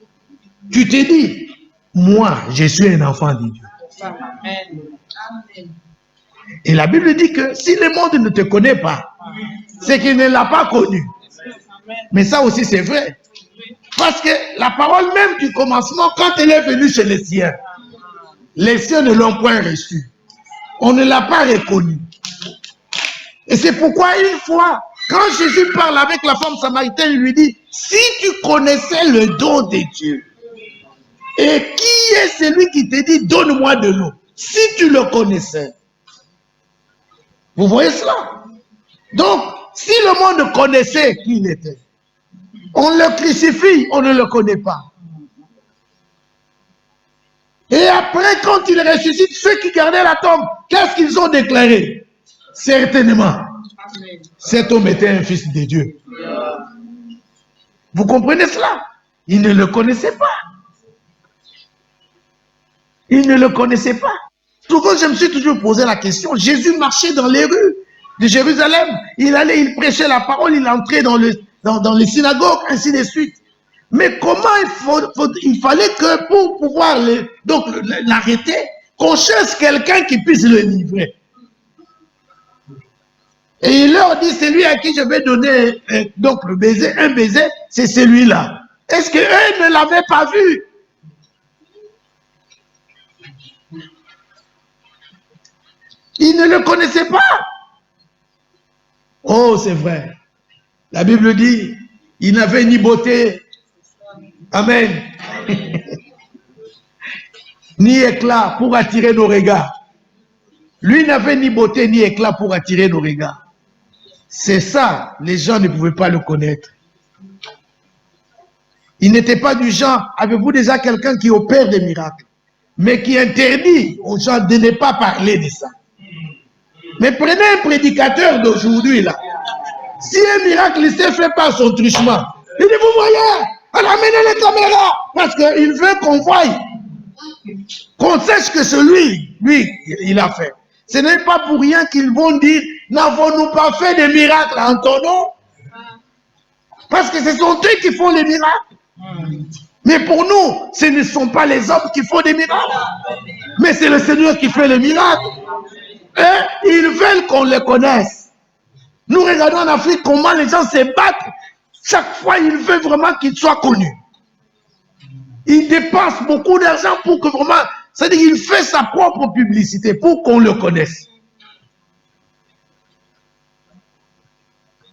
tu te dis, moi, je suis un enfant de Dieu. Amen. Et la Bible dit que si le monde ne te connaît pas, c'est qu'il ne l'a pas connu. Mais ça aussi, c'est vrai. Parce que la parole même du commencement, quand elle est venue chez les siens ne l'ont point reçue. On ne l'a pas reconnu. Et c'est pourquoi une fois, quand Jésus parle avec la femme samaritaine, il lui dit, si tu connaissais le don de Dieu, et qui est celui qui te dit, donne-moi de l'eau, si tu le connaissais. Vous voyez cela? Donc, si le monde connaissait qui il était, on le crucifie, on ne le connaît pas. Et après, quand il ressuscite, ceux qui gardaient la tombe, qu'est-ce qu'ils ont déclaré? Certainement, cet homme était un fils de Dieu. Vous comprenez cela? Ils ne le connaissaient pas. Ils ne le connaissaient pas. Souvent, je me suis toujours posé la question. Jésus marchait dans les rues de Jérusalem. Il allait, il prêchait la parole, il entrait dans les synagogues, ainsi de suite. Mais comment il fallait que pour pouvoir l'arrêter, qu'on cherche quelqu'un qui puisse le livrer. Et il leur dit, celui à qui je vais donner donc le baiser, un baiser, c'est celui-là. Est-ce qu'eux ne l'avaient pas vu? Ils ne le connaissaient pas. Oh, c'est vrai. La Bible dit, il n'avait ni beauté, amen, ni éclat pour attirer nos regards. Lui n'avait ni beauté ni éclat pour attirer nos regards. C'est ça, les gens ne pouvaient pas le connaître. Il n'était pas du genre, avez-vous déjà quelqu'un qui opère des miracles, mais qui interdit aux gens de ne pas parler de ça. Mais prenez un prédicateur d'aujourd'hui là. Si un miracle s'est fait par son truchement, il dit, vous voyez, on a amené les caméras, parce qu'il veut qu'on voie, qu'on sache que c'est lui, il a fait. Ce n'est pas pour rien qu'ils vont dire, n'avons-nous pas fait des miracles en ton nom? Parce que ce sont eux qui font les miracles. Mais pour nous, ce ne sont pas les hommes qui font des miracles, mais c'est le Seigneur qui fait les miracles. Et ils veulent qu'on les connaisse. Nous regardons en Afrique comment les gens se battent. Chaque fois, ils veulent vraiment qu'ils soient connus. Il dépense beaucoup d'argent pour que vraiment... C'est-à-dire qu'il fait sa propre publicité pour qu'on le connaisse.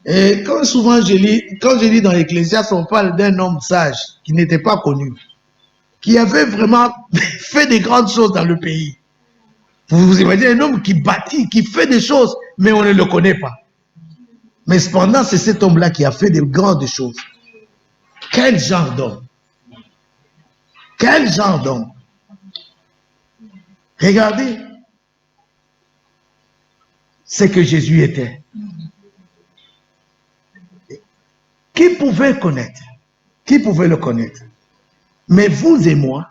Et quand souvent je lis dans l'Ecclésiaste, on parle d'un homme sage qui n'était pas connu, qui avait vraiment fait des grandes choses dans le pays. Vous vous imaginez un homme qui bâtit, qui fait des choses, mais on ne le connaît pas. Mais cependant, c'est cet homme-là qui a fait de grandes choses. Quel genre d'homme? Quel genre d'homme? Regardez ce que Jésus était. Qui pouvait connaître? Qui pouvait le connaître? Mais vous et moi,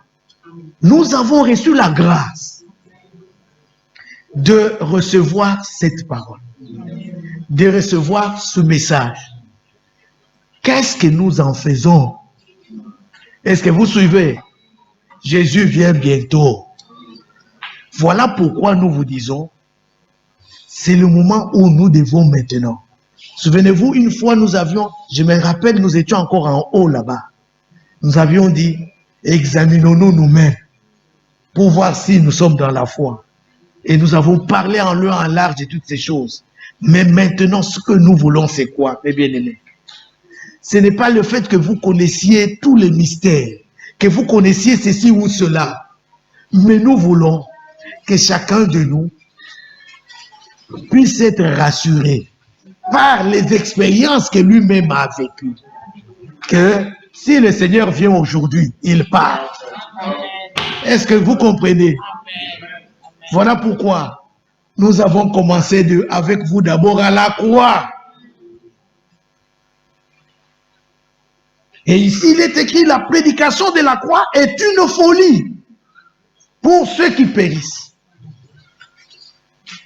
nous avons reçu la grâce de recevoir cette parole, de recevoir ce message. Qu'est-ce que nous en faisons? Est-ce que vous suivez? Jésus vient bientôt. Voilà pourquoi nous vous disons, c'est le moment où nous devons maintenant. Souvenez-vous, une fois nous avions, je me rappelle, nous étions encore en haut là-bas. Nous avions dit, examinons-nous nous-mêmes pour voir si nous sommes dans la foi. Et nous avons parlé en long, en large de toutes ces choses. Mais maintenant, ce que nous voulons, c'est quoi, mes bien-aimés? Ce n'est pas le fait que vous connaissiez tous les mystères, que vous connaissiez ceci ou cela. Mais nous voulons que chacun de nous puisse être rassuré par les expériences que lui-même a vécues. Que si le Seigneur vient aujourd'hui, il part. Est-ce que vous comprenez? Voilà pourquoi nous avons commencé avec vous d'abord à la croix. Et ici, il est écrit, la prédication de la croix est une folie pour ceux qui périssent.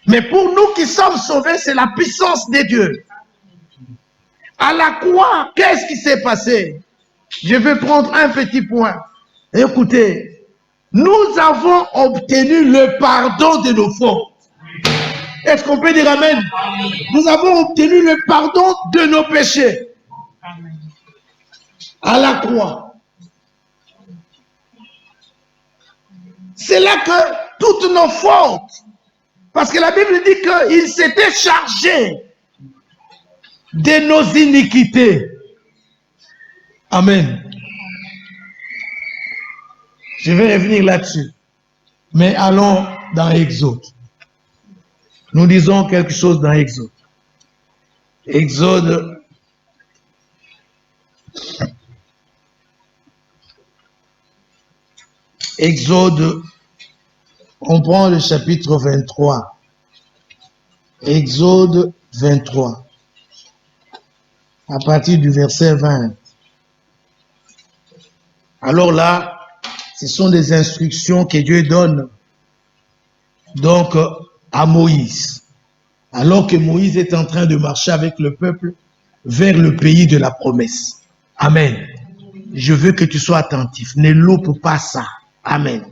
Mais pour nous qui sommes sauvés, c'est la puissance de Dieu. À la croix, qu'est-ce qui s'est passé? Je vais prendre un petit point. Écoutez, nous avons obtenu le pardon de nos fautes. Est-ce qu'on peut dire amen? Nous avons obtenu le pardon de nos péchés. À la croix. C'est là que toutes nos fautes, parce que la Bible dit qu'il s'était chargé de nos iniquités. Amen. Je vais revenir là-dessus. Mais allons dans Exode. Nous disons quelque chose dans Exode. Exode. Exode, on prend le chapitre 23. Exode 23. À partir du verset 20. Alors là, ce sont des instructions que Dieu donne donc à Moïse. Alors que Moïse est en train de marcher avec le peuple vers le pays de la promesse. Amen. Je veux que tu sois attentif. Ne loupe pas ça. Amen.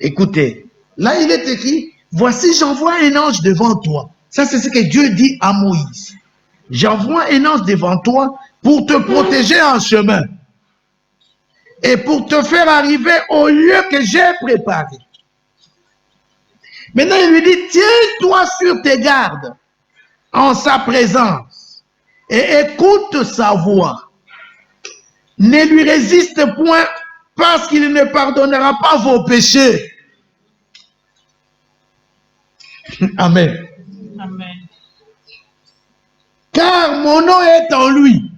Écoutez, là il est écrit, voici j'envoie un ange devant toi. Ça c'est ce que Dieu dit à Moïse. J'envoie un ange devant toi pour te protéger en chemin et pour te faire arriver au lieu que j'ai préparé. Maintenant il lui dit, tiens-toi sur tes gardes en sa présence et écoute sa voix. Ne lui résiste point parce qu'il ne pardonnera pas vos péchés. Amen. Amen. Car mon nom est en lui.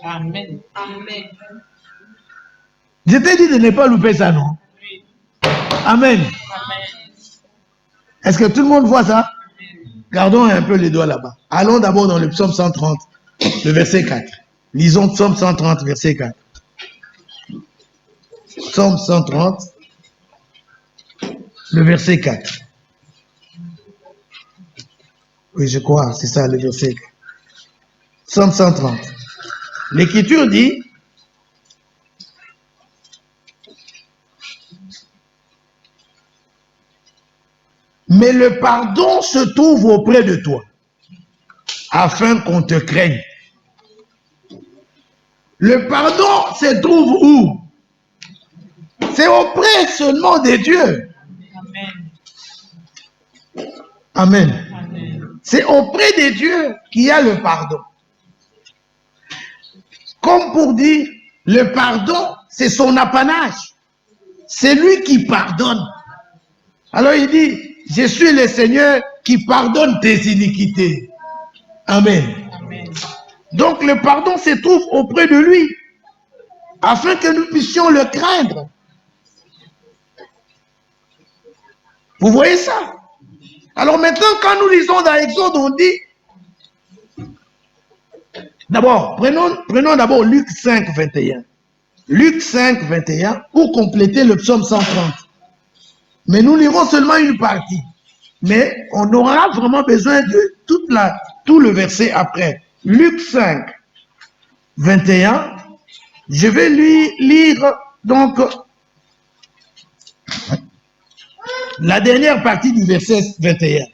Amen. Amen. Je t'ai dit de ne pas louper ça, non? Oui. Amen. Amen. Est-ce que tout le monde voit ça? Gardons un peu les doigts là-bas. Allons d'abord dans le psaume 130, le verset 4. Lisons psaume 130, verset 4. Psaume 130, le verset 4. Oui, je crois, c'est ça le verset 4. Psaume 130. L'Écriture dit, mais le pardon se trouve auprès de toi, afin qu'on te craigne. Le pardon se trouve où? C'est auprès seulement de Dieu. Amen. Amen. Amen. C'est auprès de Dieu qu'il y a le pardon. Comme pour dire, le pardon, c'est son apanage. C'est lui qui pardonne. Alors il dit, je suis le Seigneur qui pardonne tes iniquités. Amen. Amen. Donc le pardon se trouve auprès de lui, afin que nous puissions le craindre. Vous voyez ça? Alors maintenant, quand nous lisons dans Exode, on dit, d'abord, prenons d'abord Luc 5, 21. Luc 5, 21, pour compléter le psaume 130. Mais nous lirons seulement une partie. Mais on aura vraiment besoin de tout le verset après. Luc 5, 21. Je vais lui lire donc la dernière partie du verset 21.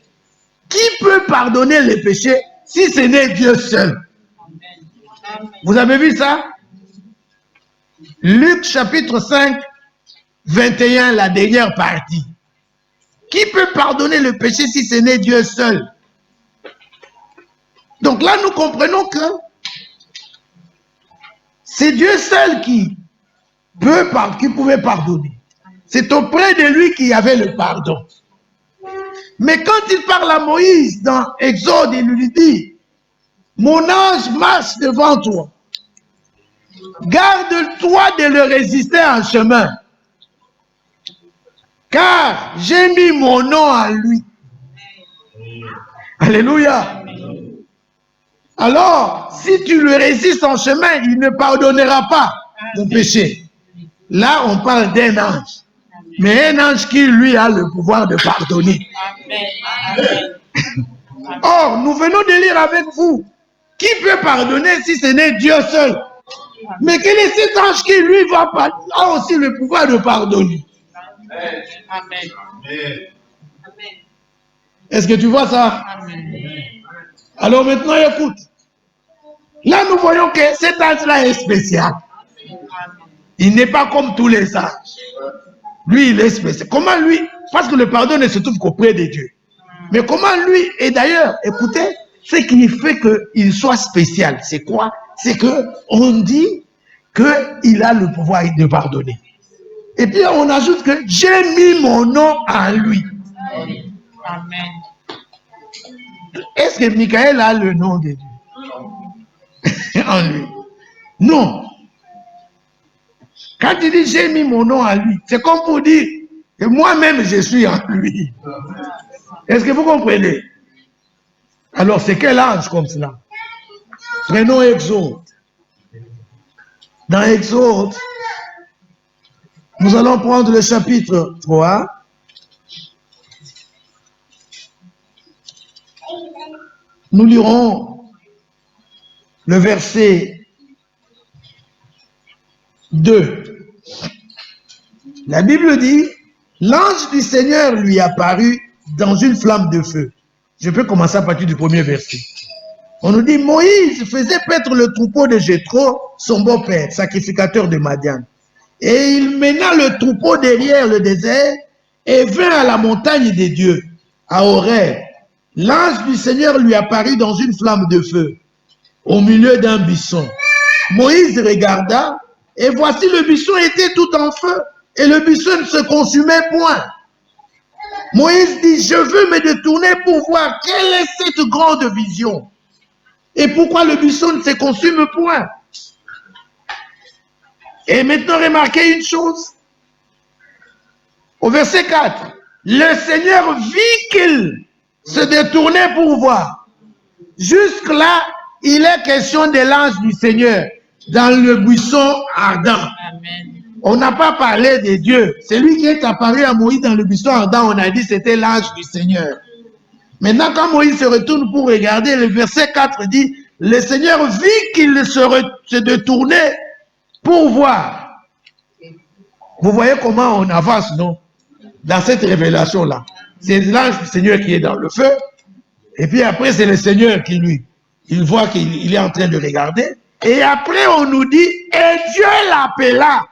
Qui peut pardonner les péchés si ce n'est Dieu seul? Vous avez vu ça? Luc chapitre 5, 21, la dernière partie. Qui peut pardonner le péché si ce n'est Dieu seul? Donc là, nous comprenons que c'est Dieu seul qui pouvait pardonner. C'est auprès de lui qu'il y avait le pardon. Mais quand il parle à Moïse dans Exode, il lui dit, mon ange marche devant toi. Garde-toi de le résister en chemin. Car j'ai mis mon nom en lui. Alléluia. Alors, si tu le résistes en chemin, il ne pardonnera pas ton péché. Là, on parle d'un ange. Mais un ange qui, lui, a le pouvoir de pardonner. Or, nous venons de lire avec vous. Qui peut pardonner si ce n'est Dieu seul? Mais quel est cet ange qui, lui, a aussi le pouvoir de pardonner? Amen. Est-ce que tu vois ça? Alors maintenant, écoute. Là, nous voyons que cet ange-là est spécial. Il n'est pas comme tous les anges. Lui, il est spécial. Comment lui? Parce que le pardon ne se trouve qu'auprès de Dieu. Mais comment lui? Et d'ailleurs, écoutez, ce qui fait qu'il soit spécial, c'est quoi? C'est qu'on dit qu'il a le pouvoir de pardonner. Et puis on ajoute que j'ai mis mon nom en lui. Amen. Est-ce que Michael a le nom de Dieu en lui? Non. Quand il dit j'ai mis mon nom en lui, c'est comme pour dire que moi-même je suis en lui. Est-ce que vous comprenez? Alors c'est quel ange comme cela? Prenons Exode. Dans Exode, nous allons prendre le chapitre 3. Nous lirons le verset 2. La Bible dit, l'ange du Seigneur lui apparut dans une flamme de feu. Je peux commencer à partir du premier verset. On nous dit, Moïse faisait paître le troupeau de Jéthro, son beau-père, sacrificateur de Madian. Et il mena le troupeau derrière le désert et vint à la montagne des dieux, à Horeb. L'ange du Seigneur lui apparut dans une flamme de feu, au milieu d'un buisson. Moïse regarda, et voici le buisson était tout en feu, et le buisson ne se consumait point. Moïse dit, je veux me détourner pour voir quelle est cette grande vision. Et pourquoi le buisson ne se consume point. Et maintenant, remarquez une chose. Au verset 4, le Seigneur vit qu'il se détournait pour voir. Jusque-là, il est question de l'ange du Seigneur dans le buisson ardent. Amen. On n'a pas parlé de Dieu. Celui qui est apparu à Moïse dans le buisson ardent, on a dit c'était l'ange du Seigneur. Maintenant, quand Moïse se retourne pour regarder, le verset 4 dit, le Seigneur vit qu'il se détournait pour voir. Vous voyez comment on avance, non? Dans cette révélation-là. C'est l'ange du Seigneur qui est dans le feu. Et puis après, c'est le Seigneur qui lui. Il voit qu'il est en train de regarder. Et après, on nous dit, et Dieu l'appela.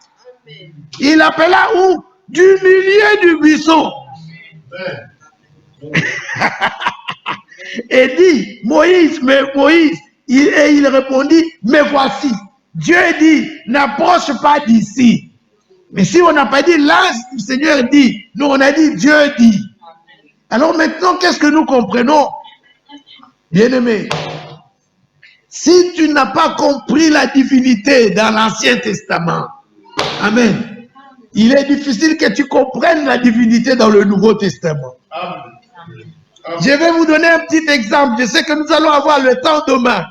Il appela où? Du milieu du buisson. Et dit, Moïse, mais Moïse, et il répondit, mais voici. Dieu dit, n'approche pas d'ici. Mais si on n'a pas dit, l'ange du Seigneur dit, nous on a dit, Dieu dit. Alors maintenant, qu'est-ce que nous comprenons? Bien-aimé, si tu n'as pas compris la divinité dans l'Ancien Testament, amen, il est difficile que tu comprennes la divinité dans le Nouveau Testament. Je vais vous donner un petit exemple. Je sais que nous allons avoir le temps demain.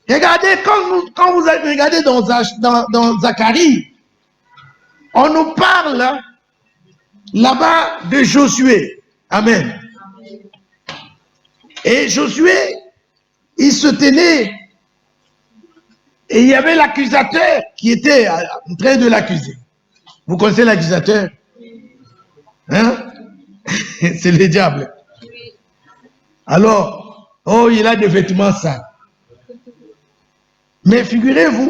Regardez, quand vous allez regarder dans Zacharie, on nous parle là-bas de Josué. Amen. Et Josué, il se tenait et il y avait l'accusateur qui était en train de l'accuser. Vous connaissez l'accusateur? Hein? C'est le diable. Alors, oh, il a des vêtements sales. Mais figurez-vous,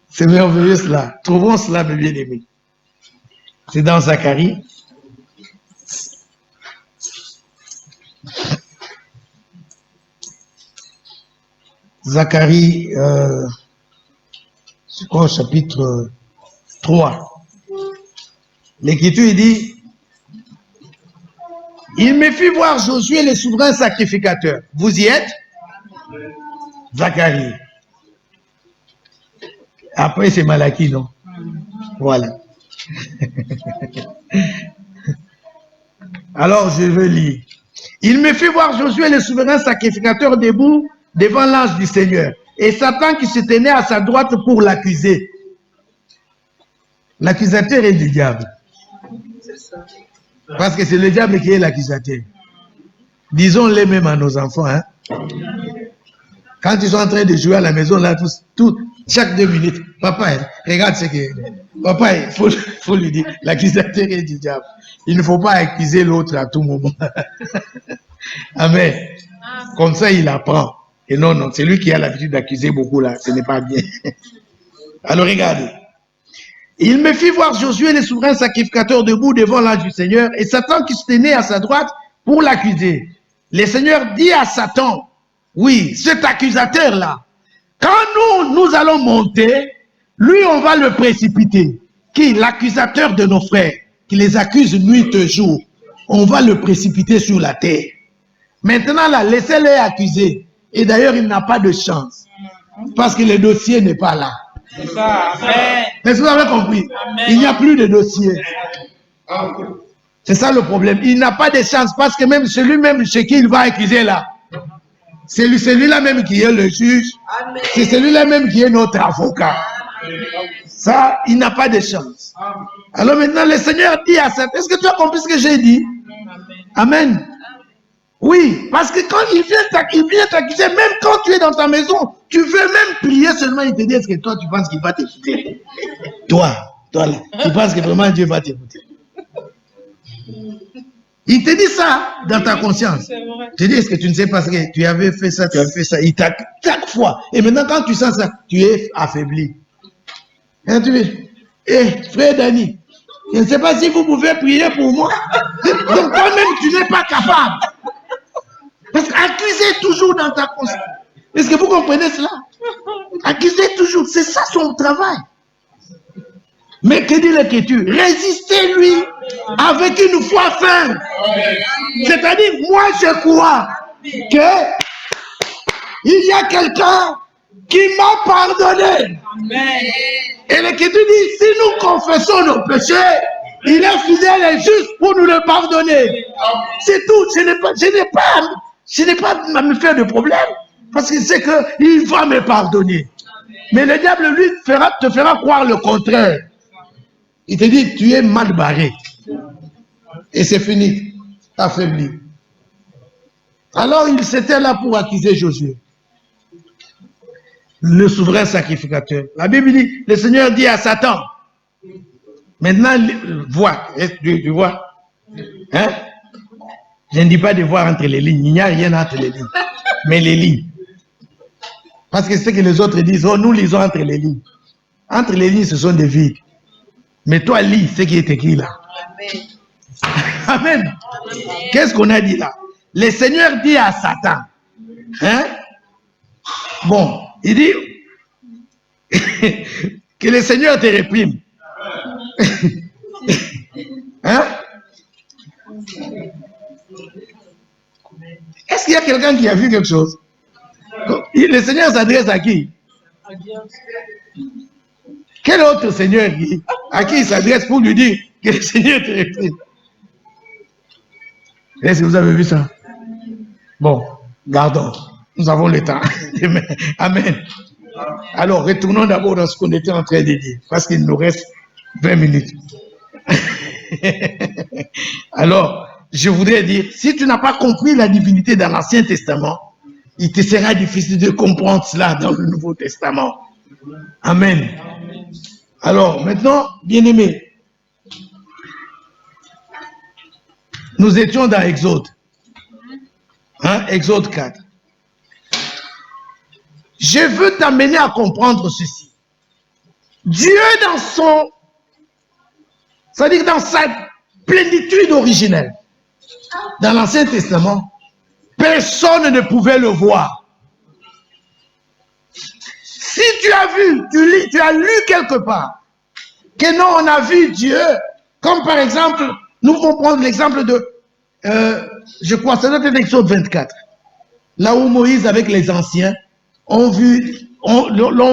c'est merveilleux cela. Trouvons cela, mes bien-aimés. C'est dans Zacharie. Zacharie, c'est quoi, chapitre 3. L'Écriture dit, il me fit voir Josué le souverain sacrificateur. Vous y êtes? Zacharie. Après, c'est Malachie, non? Voilà. Alors, je veux lire. Il me fit voir Josué le souverain sacrificateur debout devant l'ange du Seigneur. Et Satan qui se tenait à sa droite pour l'accuser. L'accusateur est du diable. Parce que c'est le diable qui est l'accusateur. Disons-le même à nos enfants. Hein? Quand ils sont en train de jouer à la maison, là, chaque 2 minutes, papa, regarde ce que... Papa, il faut lui dire, l'accusateur est du diable. Il ne faut pas accuser l'autre à tout moment. Amen. Comme ça, il apprend. Et non, c'est lui qui a l'habitude d'accuser beaucoup là. Ce n'est pas bien. Alors, regardez. Il me fit voir Josué, le souverain sacrificateur, debout devant l'ange du Seigneur, et Satan qui se tenait à sa droite pour l'accuser. Le Seigneur dit à Satan, oui, cet accusateur-là, quand nous allons monter, lui, on va le précipiter. Qui? L'accusateur de nos frères, qui les accuse nuit et jour. On va le précipiter sur la terre. Maintenant, là, laissez-le accuser. Et d'ailleurs, il n'a pas de chance. Parce que le dossier n'est pas là. C'est ça. Amen. Est-ce que vous avez compris? Amen. Il n'y a plus de dossier. C'est ça le problème. Il n'a pas de chance parce que même celui-même chez qui il va accuser là, c'est celui-là même qui est le juge. C'est celui-là même qui est notre avocat. Ça, il n'a pas de chance. Alors maintenant, le Seigneur dit à Satan, est-ce que tu as compris ce que j'ai dit? Amen. Oui, parce que quand il vient t'accuser, même quand tu es dans ta maison, tu veux même prier seulement, il te dit, est-ce que toi, tu penses qu'il va t'écouter? Toi là, tu penses que vraiment Dieu va t'écouter? Il te dit ça dans ta conscience. Tu dis, est-ce que tu ne sais pas ce que tu avais fait ça, il t'accuse chaque fois. Et maintenant, quand tu sens ça, tu es affaibli. Et tu dis, frère Dani, je ne sais pas si vous pouvez prier pour moi. Donc toi-même, tu n'es pas capable. Parce qu'accuser toujours dans ta conscience. Est-ce que vous comprenez cela? Accuser toujours, c'est ça son travail. Mais que dit l'Écriture? Résistez-lui avec une foi ferme. C'est-à-dire, moi je crois que il y a quelqu'un qui m'a pardonné. Amen. Et l'Écriture dit, si nous confessons nos péchés, il est fidèle et juste pour nous le pardonner. C'est tout. Je n'ai pas à me faire de problème. Parce qu'il sait qu'il va me pardonner. Mais le diable, lui, te fera croire le contraire. Il te dit, tu es mal barré. Et c'est fini. Affaibli. Alors, il s'était là pour accuser Josué, le souverain sacrificateur. La Bible dit, le Seigneur dit à Satan, maintenant, vois, tu vois, hein? Je ne dis pas de voir entre les lignes, il n'y a rien entre les lignes, mais les lignes. Parce que c'est que les autres disent, oh, nous lisons entre les lignes. Entre les lignes, ce sont des vides. Mais toi, lis ce qui est écrit là. Amen. Amen. Qu'est-ce qu'on a dit là? Le Seigneur dit à Satan, hein? Bon, il dit que le Seigneur te réprime. Hein? Est-ce qu'il y a quelqu'un qui a vu quelque chose? Le Seigneur s'adresse à qui? Quel autre Seigneur à qui il s'adresse pour lui dire que le Seigneur te réprime? Est-ce que vous avez vu ça? Bon, gardons. Nous avons le temps. Amen. Alors, retournons d'abord dans ce qu'on était en train de dire, parce qu'il nous reste 20 minutes. Alors, je voudrais dire, si tu n'as pas compris la divinité dans l'Ancien Testament, il te sera difficile de comprendre cela dans le Nouveau Testament. Amen. Alors, maintenant, bien-aimés, nous étions dans Exode. Hein, Exode 4. Je veux t'amener à comprendre ceci. Dieu c'est-à-dire dans sa plénitude originelle, dans l'Ancien Testament, personne ne pouvait le voir. Si tu as vu, tu as lu quelque part, que non, on a vu Dieu, comme par exemple, nous pouvons prendre l'exemple de, je crois, c'est notre Exode 24, là où Moïse avec les anciens l'ont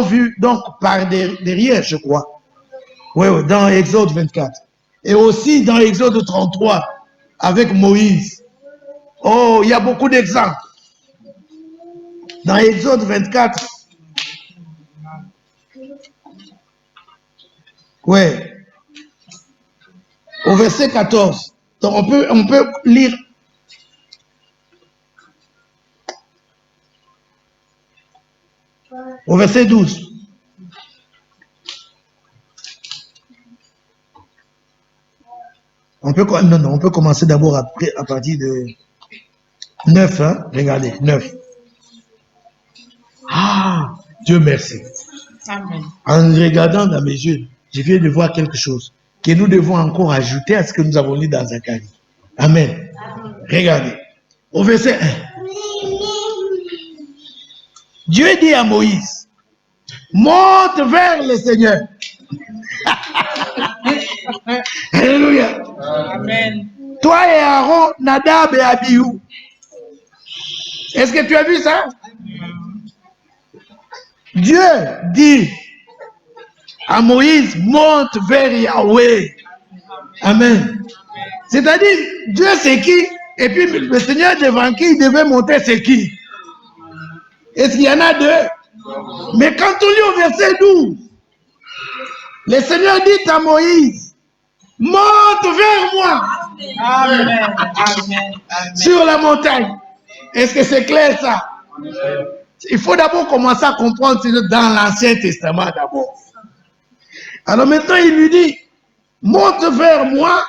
vu donc par derrière, je crois. Oui, dans Exode 24. Et aussi dans Exode 33, avec Moïse. Oh, il y a beaucoup d'exemples. Dans Exode 24, ouais, au verset 14. Donc on peut lire. Au verset 12. On peut commencer d'abord à partir de 9, hein? Regardez, 9. Ah, Dieu merci. Amen. En regardant dans mes yeux, je viens de voir quelque chose que nous devons encore ajouter à ce que nous avons lu dans Zacharie. Amen. Regardez. Au verset 1. Dieu dit à Moïse, monte vers le Seigneur. Alléluia. Amen. Toi et Aaron, Nadab et Abihu. Est-ce que tu as vu ça? Dieu dit à Moïse, monte vers Yahweh. Amen. C'est-à-dire, Dieu c'est qui? Et puis le Seigneur devant qui il devait monter c'est qui? Est-ce qu'il y en a deux? Mais quand on lit au verset 12, le Seigneur dit à Moïse, monte vers moi. Amen. Amen. Amen. Sur la montagne. Est-ce que c'est clair ça? Il faut d'abord commencer à comprendre dans l'Ancien Testament d'abord. Alors maintenant il lui dit, monte vers moi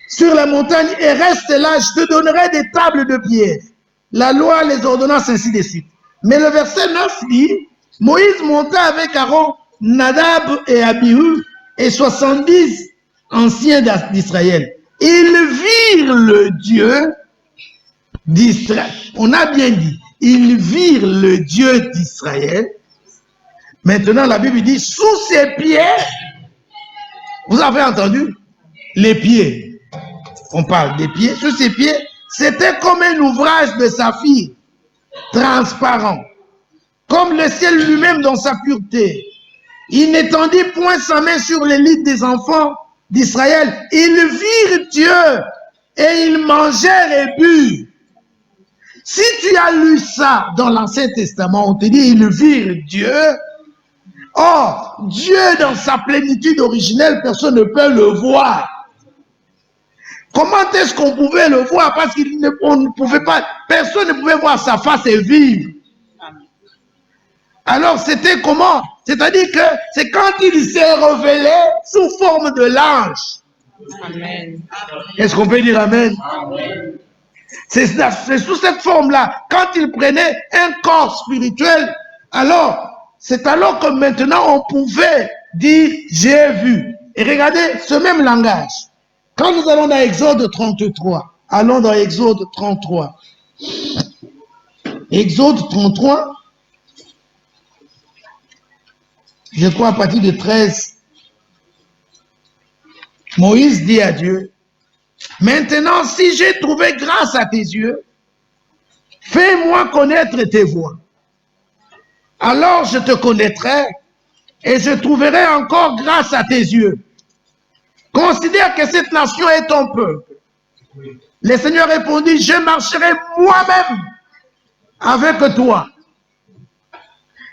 sur la montagne et reste là, je te donnerai des tables de pierre. La loi, les ordonnances, ainsi de suite. Mais le verset 9 dit, Moïse monta avec Aaron, Nadab et Abihu et 70 anciens d'Israël. Ils virent le Dieu d'Israël. On a bien dit, ils virent le Dieu d'Israël, Maintenant, la Bible dit, sous ses pieds, vous avez entendu? Les pieds. On parle des pieds. Sous ses pieds, c'était comme un ouvrage de saphir, transparent, comme le ciel lui-même dans sa pureté. Il n'étendit point sa main sur l'élite des enfants d'Israël. Ils virent Dieu et ils mangèrent et burent. Si tu as lu ça dans l'Ancien Testament, on te dit ils virent Dieu. Or, Dieu dans sa plénitude originelle, personne ne peut le voir. Comment est-ce qu'on pouvait le voir? Parce qu'on ne pouvait pas, personne ne pouvait voir sa face et vivre. Alors c'était comment? C'est-à-dire que c'est quand il s'est révélé sous forme de l'ange. Amen. Est-ce qu'on peut dire Amen? Amen. C'est sous cette forme-là. Quand il prenait un corps spirituel, alors, c'est alors que maintenant on pouvait dire j'ai vu. Et regardez ce même langage. Quand nous allons dans Exode 33, allons dans Exode 33. Exode 33, je crois à partir de 13. Moïse dit à Dieu, maintenant si j'ai trouvé grâce à tes yeux, fais-moi connaître tes voies. Alors je te connaîtrai et je trouverai encore grâce à tes yeux. Considère que cette nation est ton peuple. Le Seigneur répondit, je marcherai moi-même avec toi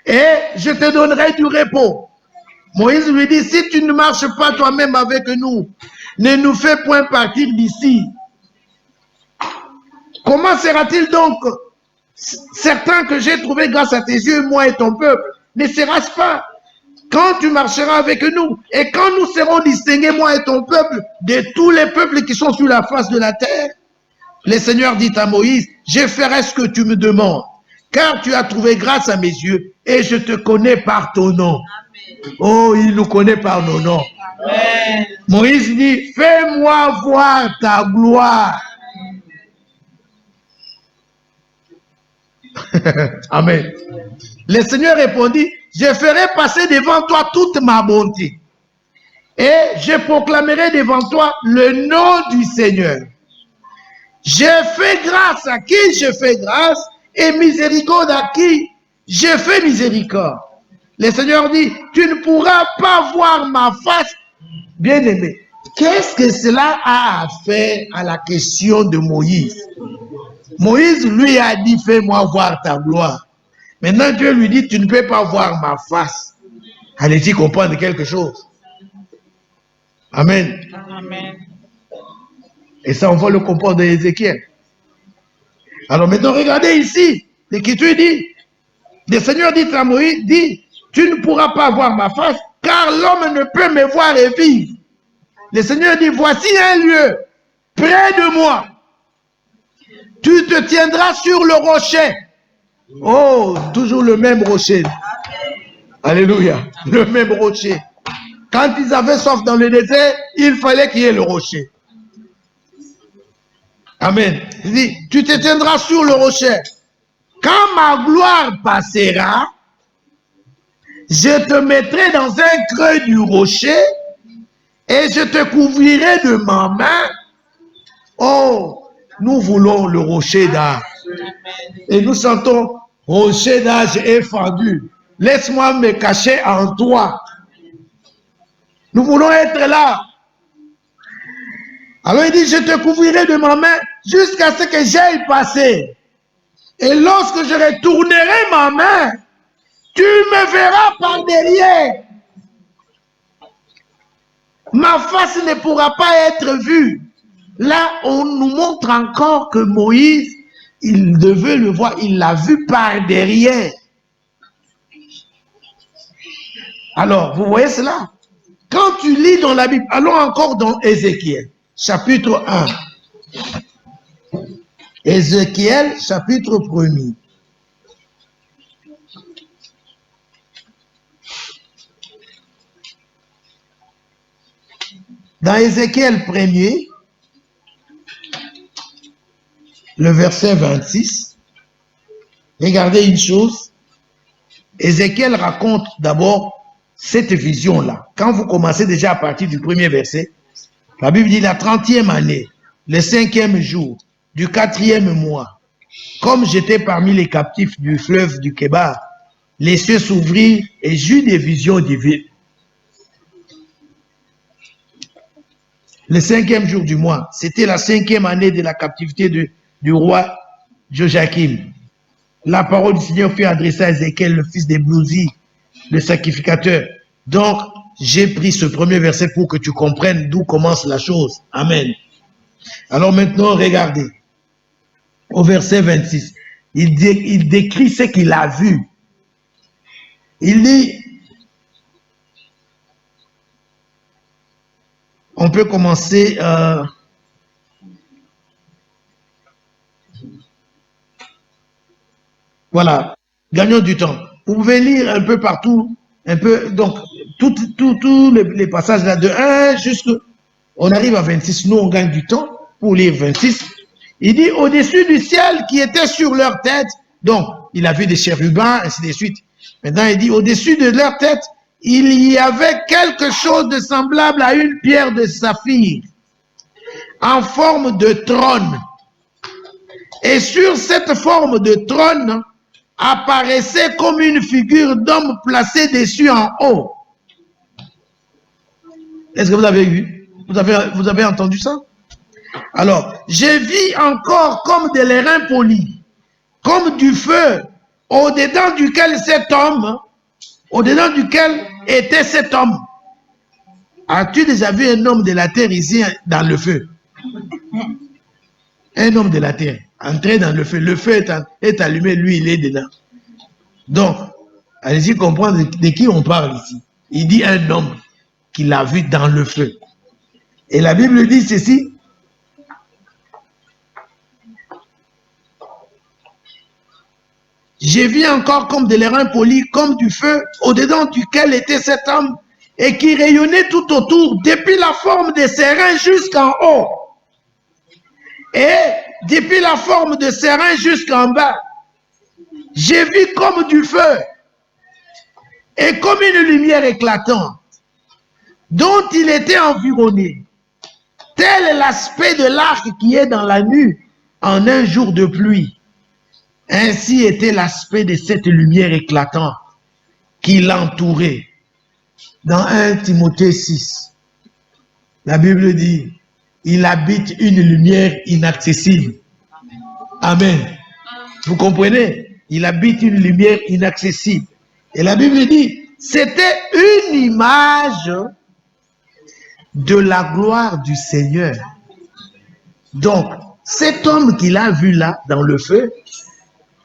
et je te donnerai du repos. Moïse lui dit, si tu ne marches pas toi-même avec nous, ne nous fais point partir d'ici. Comment sera-t-il donc certain que j'ai trouvé grâce à tes yeux, moi et ton peuple? Ne sera-ce pas quand tu marcheras avec nous et quand nous serons distingués, moi et ton peuple, de tous les peuples qui sont sur la face de la terre? Le Seigneur dit à Moïse, je ferai ce que tu me demandes, car tu as trouvé grâce à mes yeux et je te connais par ton nom. Amen. Oh, il nous connaît par nos noms. Amen. Moïse dit, fais-moi voir ta gloire. Amen. Le Seigneur répondit, je ferai passer devant toi toute ma bonté et je proclamerai devant toi le nom du Seigneur. Je fais grâce à qui je fais grâce et miséricorde à qui je fais miséricorde. Le Seigneur dit, tu ne pourras pas voir ma face, bien-aimé. Qu'est-ce que cela a à faire à la question de Moïse? Moïse lui a dit, fais-moi voir ta gloire. Maintenant Dieu lui dit, tu ne peux pas voir ma face. Allez-y comprendre quelque chose. Amen. Amen. Et ça, on va le comprendre dans Ézéchiel. Alors maintenant, regardez ici. L'Écriture dit, le Seigneur dit à Moïse, dit, tu ne pourras pas voir ma face, car l'homme ne peut me voir et vivre. Le Seigneur dit, voici un lieu près de moi. Tu te tiendras sur le rocher. Oh, toujours le même rocher. Alléluia. Le même rocher. Quand ils avaient soif dans le désert, il fallait qu'il y ait le rocher. Amen. Il dit, tu te tiendras sur le rocher. Quand ma gloire passera, je te mettrai dans un creux du rocher et je te couvrirai de ma main. Oh, nous voulons le rocher d'âge. Et nous sentons, rocher d'âge est fendu. Laisse-moi me cacher en toi. Nous voulons être là. Alors il dit, je te couvrirai de ma main jusqu'à ce que j'aille passer. Et lorsque je retournerai ma main, tu me verras par derrière. Ma face ne pourra pas être vue. Là, on nous montre encore que Moïse, il devait le voir, il l'a vu par derrière. Alors, vous voyez cela? Quand tu lis dans la Bible, allons encore dans Ézéchiel, chapitre 1. Ézéchiel, chapitre 1er. Dans Ézéchiel 1er, le verset 26, regardez une chose. Ézéchiel raconte d'abord cette vision-là. Quand vous commencez déjà à partir du premier verset, la Bible dit la 30e année, le 5e jour, du 4e mois, comme j'étais parmi les captifs du fleuve du Kébar, les cieux s'ouvrirent et j'eus des visions divines. Le 5e jour du mois, c'était la 5e année de la captivité du roi Joachim. La parole du Seigneur fut adressée à Ézéchiel, le fils d'Eblouzi, le sacrificateur. Donc, j'ai pris ce premier verset pour que tu comprennes d'où commence la chose. Amen. Alors maintenant, regardez. Au verset 26, il décrit ce qu'il a vu. Il dit, on peut commencer... Voilà, gagnons du temps. Vous pouvez lire un peu partout, un peu, donc, tous les passages là, de 1 jusqu'à, on arrive à 26, nous on gagne du temps pour lire 26. Il dit, au-dessus du ciel qui était sur leur tête, donc, il a vu des chérubins, ainsi de suite. Maintenant, il dit, au-dessus de leur tête, il y avait quelque chose de semblable à une pierre de saphir, en forme de trône. Et sur cette forme de trône, apparaissait comme une figure d'homme placé dessus en haut. Est-ce que vous avez vu? Vous avez entendu ça? Alors, j'ai vu encore comme des lérins polis, comme du feu, au-dedans duquel était cet homme. As-tu déjà vu un homme de la terre ici dans le feu? Un homme de la terre entré dans le feu est allumé, lui il est dedans. Donc, allez-y comprendre de qui on parle ici. Il dit un homme qu'il a vu dans le feu. Et la Bible dit ceci. J'ai vu encore comme des lérins polis, comme du feu, au-dedans duquel était cet homme, et qui rayonnait tout autour, depuis la forme de ses reins jusqu'en haut. Et depuis la forme de ses reins jusqu'en bas, j'ai vu comme du feu et comme une lumière éclatante dont il était environné. Tel est l'aspect de l'arc qui est dans la nue en un jour de pluie. Ainsi était l'aspect de cette lumière éclatante qui l'entourait. Dans 1 Timothée 6, la Bible dit, il habite une lumière inaccessible. Amen. Vous comprenez? Il habite une lumière inaccessible. Et la Bible dit, c'était une image de la gloire du Seigneur. Donc, cet homme qu'il a vu là, dans le feu,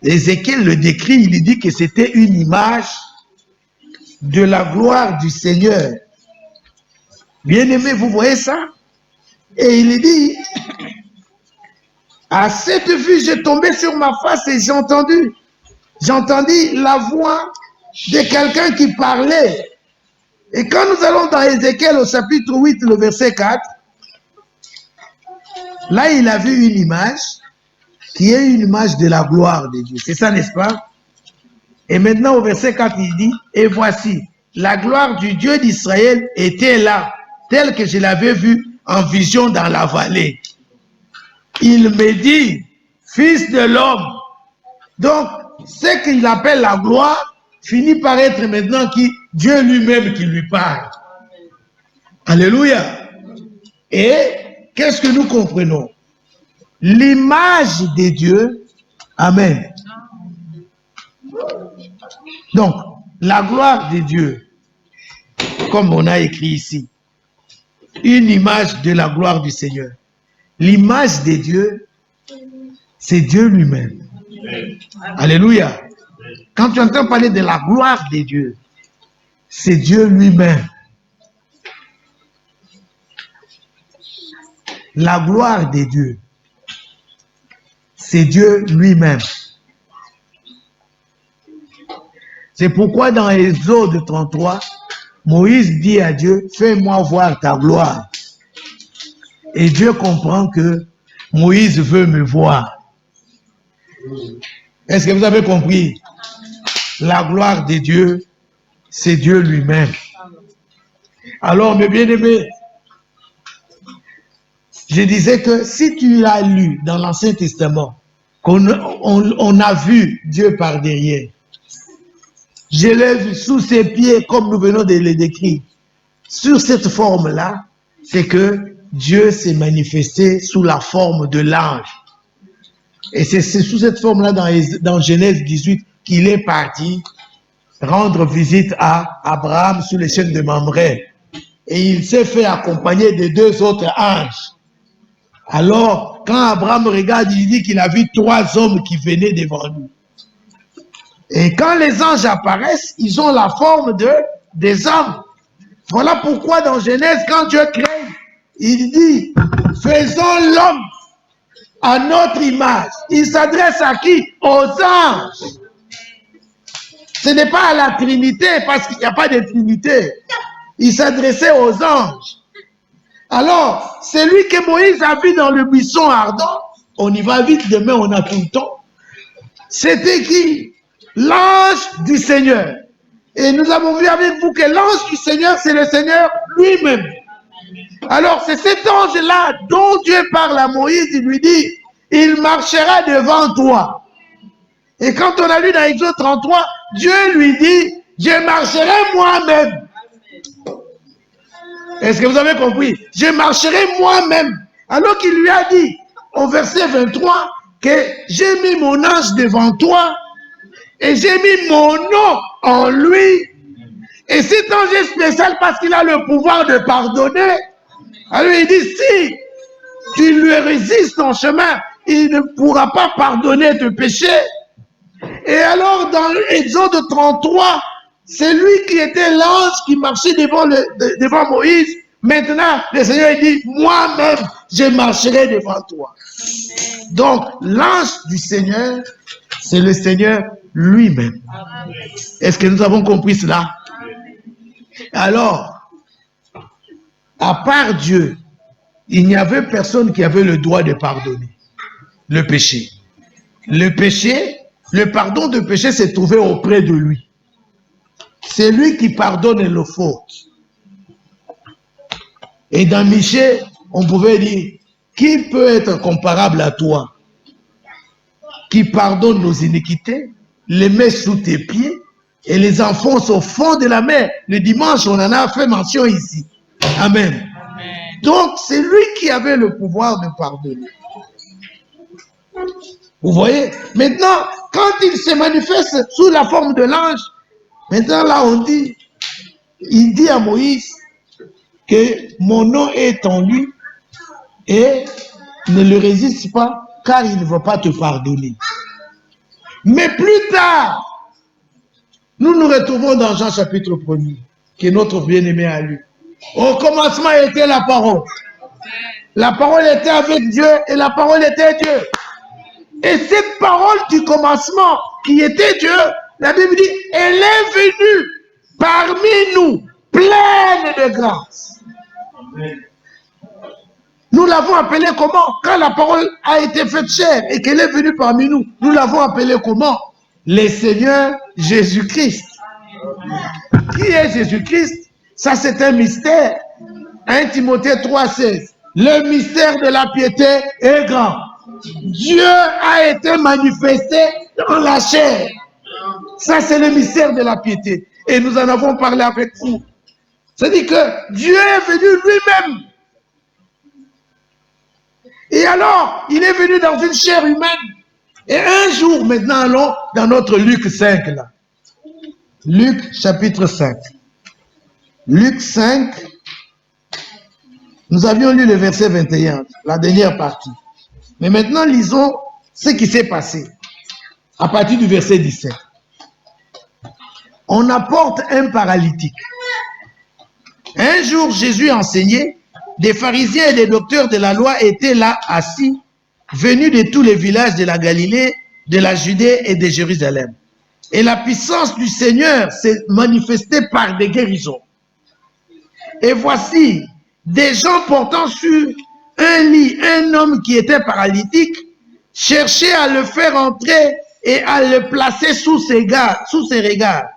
Ézéchiel le décrit, il dit que c'était une image de la gloire du Seigneur. Bien-aimé, vous voyez ça? Et il dit, à cette vue, j'ai tombé sur ma face et j'entendis la voix de quelqu'un qui parlait. Et quand nous allons dans Ézéchiel au chapitre 8, le verset 4, là, il a vu une image qui est une image de la gloire de Dieu. C'est ça, n'est-ce pas? Et maintenant, au verset 4, il dit, et voici, la gloire du Dieu d'Israël était là, telle que je l'avais vue en vision dans la vallée. Il me dit, fils de l'homme. Donc, ce qu'il appelle la gloire finit par être maintenant Dieu lui-même qui lui parle. Alléluia. Et qu'est-ce que nous comprenons? L'image de Dieu. Amen. Donc, la gloire de Dieu, comme on a écrit ici, une image de la gloire du Seigneur. L'image de Dieu, c'est Dieu lui-même. Alléluia. Quand tu entends parler de la gloire de Dieu, c'est Dieu lui-même. La gloire de Dieu, c'est Dieu lui-même. C'est pourquoi dans Exode 33, Moïse dit à Dieu, fais-moi voir ta gloire. Et Dieu comprend que Moïse veut me voir. Est-ce que vous avez compris? la gloire de Dieu, c'est Dieu lui-même. Alors, mes bien-aimés, je disais que si tu as lu dans l'Ancien Testament, on a vu Dieu par derrière, je l'ai vu sous ses pieds, comme nous venons de le décrire. Sur cette forme-là, c'est que Dieu s'est manifesté sous la forme de l'ange. Et c'est sous cette forme-là, dans Genèse 18, qu'il est parti rendre visite à Abraham sous les chaînes de Mamré. Et il s'est fait accompagner de 2 autres anges. Alors, quand Abraham regarde, il dit qu'il a vu 3 hommes qui venaient devant lui. Et quand les anges apparaissent, ils ont la forme des hommes. Voilà pourquoi dans Genèse, quand Dieu crée, il dit, faisons l'homme à notre image. Il s'adresse à qui? Aux anges. Ce n'est pas à la Trinité, parce qu'il n'y a pas de Trinité. Il s'adressait aux anges. Alors, celui que Moïse a vu dans le buisson ardent, on y va vite, demain on a tout le temps, c'était qui? L'ange du Seigneur. Et nous avons vu avec vous que l'ange du Seigneur, c'est le Seigneur lui-même. Alors, c'est cet ange-là dont Dieu parle à Moïse, il lui dit, il marchera devant toi. Et quand on a lu dans Exode 33, Dieu lui dit, je marcherai moi-même. Est-ce que vous avez compris? Je marcherai moi-même. Alors qu'il lui a dit, au verset 23, que j'ai mis mon ange devant toi et j'ai mis mon nom en lui. Et cet ange est spécial parce qu'il a le pouvoir de pardonner. Alors il dit, si tu lui résistes en chemin, il ne pourra pas pardonner tes péchés. Et alors dans Exode 33, c'est lui qui était l'ange qui marchait devant Moïse. Maintenant, le Seigneur dit, moi-même, je marcherai devant toi. Donc, l'ange du Seigneur, c'est le Seigneur lui-même. Est-ce que nous avons compris cela? Alors, à part Dieu, il n'y avait personne qui avait le droit de pardonner le péché. Le péché, le pardon de péché s'est trouvé auprès de lui. C'est lui qui pardonne les fautes. Et dans Michée, on pouvait dire, qui peut être comparable à toi, qui pardonne nos iniquités, les met sous tes pieds et les enfonce au fond de la mer. Le dimanche, on en a fait mention ici. Amen. Amen. Donc, c'est lui qui avait le pouvoir de pardonner. Vous voyez? Maintenant, quand il se manifeste sous la forme de l'ange, maintenant là, il dit à Moïse que mon nom est en lui et ne le résiste pas car il ne va pas te pardonner. Mais plus tard, nous nous retrouvons dans Jean chapitre 1er, que notre bien-aimé a lu. Au commencement était la parole. La parole était avec Dieu et la parole était Dieu. Et cette parole du commencement qui était Dieu, la Bible dit, elle est venue parmi nous, pleine de grâce. Nous l'avons appelée comment? Quand la parole a été faite chair et qu'elle est venue parmi nous, nous l'avons appelée comment? Le Seigneur Jésus-Christ. Qui est Jésus-Christ? Ça, c'est un mystère. 1 Timothée 3,16. Le mystère de la piété est grand. Dieu a été manifesté dans la chair. Ça, c'est le mystère de la piété. Et nous en avons parlé avec vous. C'est-à-dire que Dieu est venu lui-même. Et alors, il est venu dans une chair humaine. Et un jour, maintenant, allons dans notre Luc 5, là. Luc, chapitre 5. Luc 5, nous avions lu le verset 21, la dernière partie. Mais maintenant, lisons ce qui s'est passé à partir du verset 17. On apporte un paralytique. Un jour, Jésus enseignait, des pharisiens et des docteurs de la loi étaient là assis, venus de tous les villages de la Galilée, de la Judée et de Jérusalem. Et la puissance du Seigneur s'est manifestée par des guérisons. Et voici, des gens portant sur un lit un homme qui était paralytique, cherchaient à le faire entrer et à le placer sous ses regards.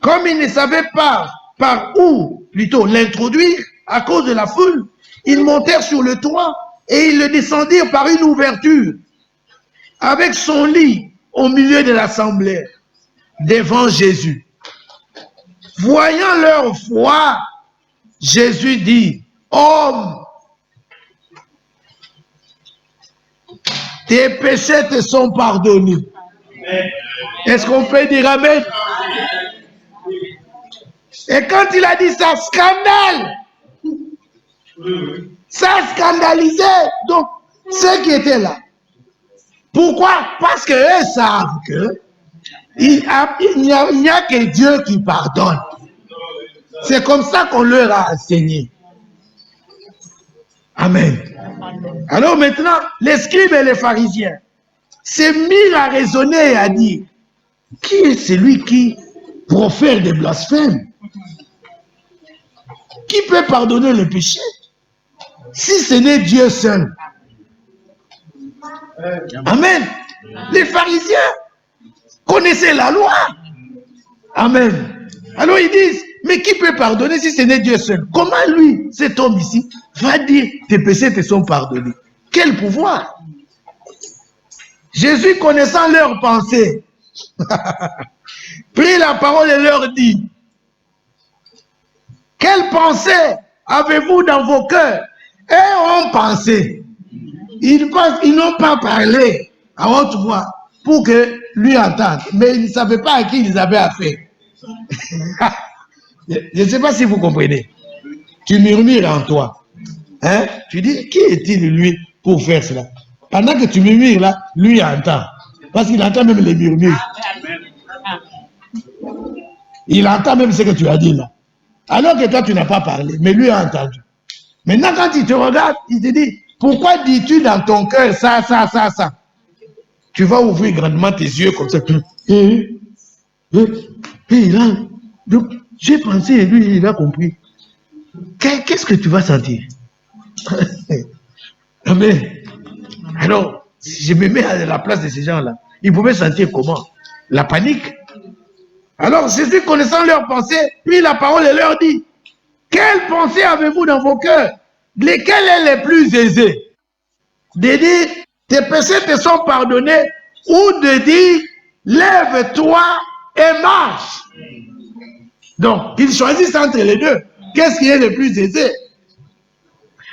Comme il ne savait pas par où, plutôt, l'introduire à cause de la foule, ils montèrent sur le toit et ils le descendirent par une ouverture, avec son lit au milieu de l'assemblée, devant Jésus. Voyant leur foi, Jésus dit, « Homme, tes péchés te sont pardonnés. » Est-ce qu'on peut dire Amen? Et quand il a dit ça, scandale, ça scandalisait donc ceux qui étaient là. Pourquoi? Parce qu'eux savent que il n'y a que Dieu qui pardonne. C'est comme ça qu'on leur a enseigné. Amen. Alors maintenant, les scribes et les pharisiens s'est mis à raisonner et à dire, qui est celui qui profère des blasphèmes? Qui peut pardonner le péché? Si ce n'est Dieu seul. Amen. Les pharisiens connaissaient la loi. Amen. Alors ils disent, mais qui peut pardonner si ce n'est Dieu seul? Comment lui, cet homme ici, va dire tes péchés te sont pardonnés? Quel pouvoir? Jésus, connaissant leurs pensées, prit la parole et leur dit, quelle pensée avez-vous dans vos cœurs? Et ont pensé. Ils n'ont pas parlé à haute voix pour que lui entende. Mais ils ne savaient pas à qui ils avaient affaire. Je ne sais pas si vous comprenez. Tu murmures en toi. Hein? Tu dis, qui est-il lui pour faire cela? Pendant que tu murmures là, lui entend. Parce qu'il entend même les murmures. Il entend même ce que tu as dit là. Alors que toi, tu n'as pas parlé, mais lui a entendu. Maintenant, quand il te regarde, il te dit, pourquoi dis-tu dans ton cœur ça? Tu vas ouvrir grandement tes yeux comme ça. Donc, j'ai pensé et lui, il a compris. Qu'est-ce que tu vas sentir? Amen. Alors, si je me mets à la place de ces gens-là, ils pouvaient sentir comment? La panique. Alors, Jésus, connaissant leurs pensées, prit la parole et leur dit, quelles pensées avez-vous dans vos cœurs? Lesquelles est les plus aisées? De dire, tes péchés te sont pardonnés, ou de dire, lève-toi et marche. Donc, ils choisissent entre les deux. Qu'est-ce qui est le plus aisé?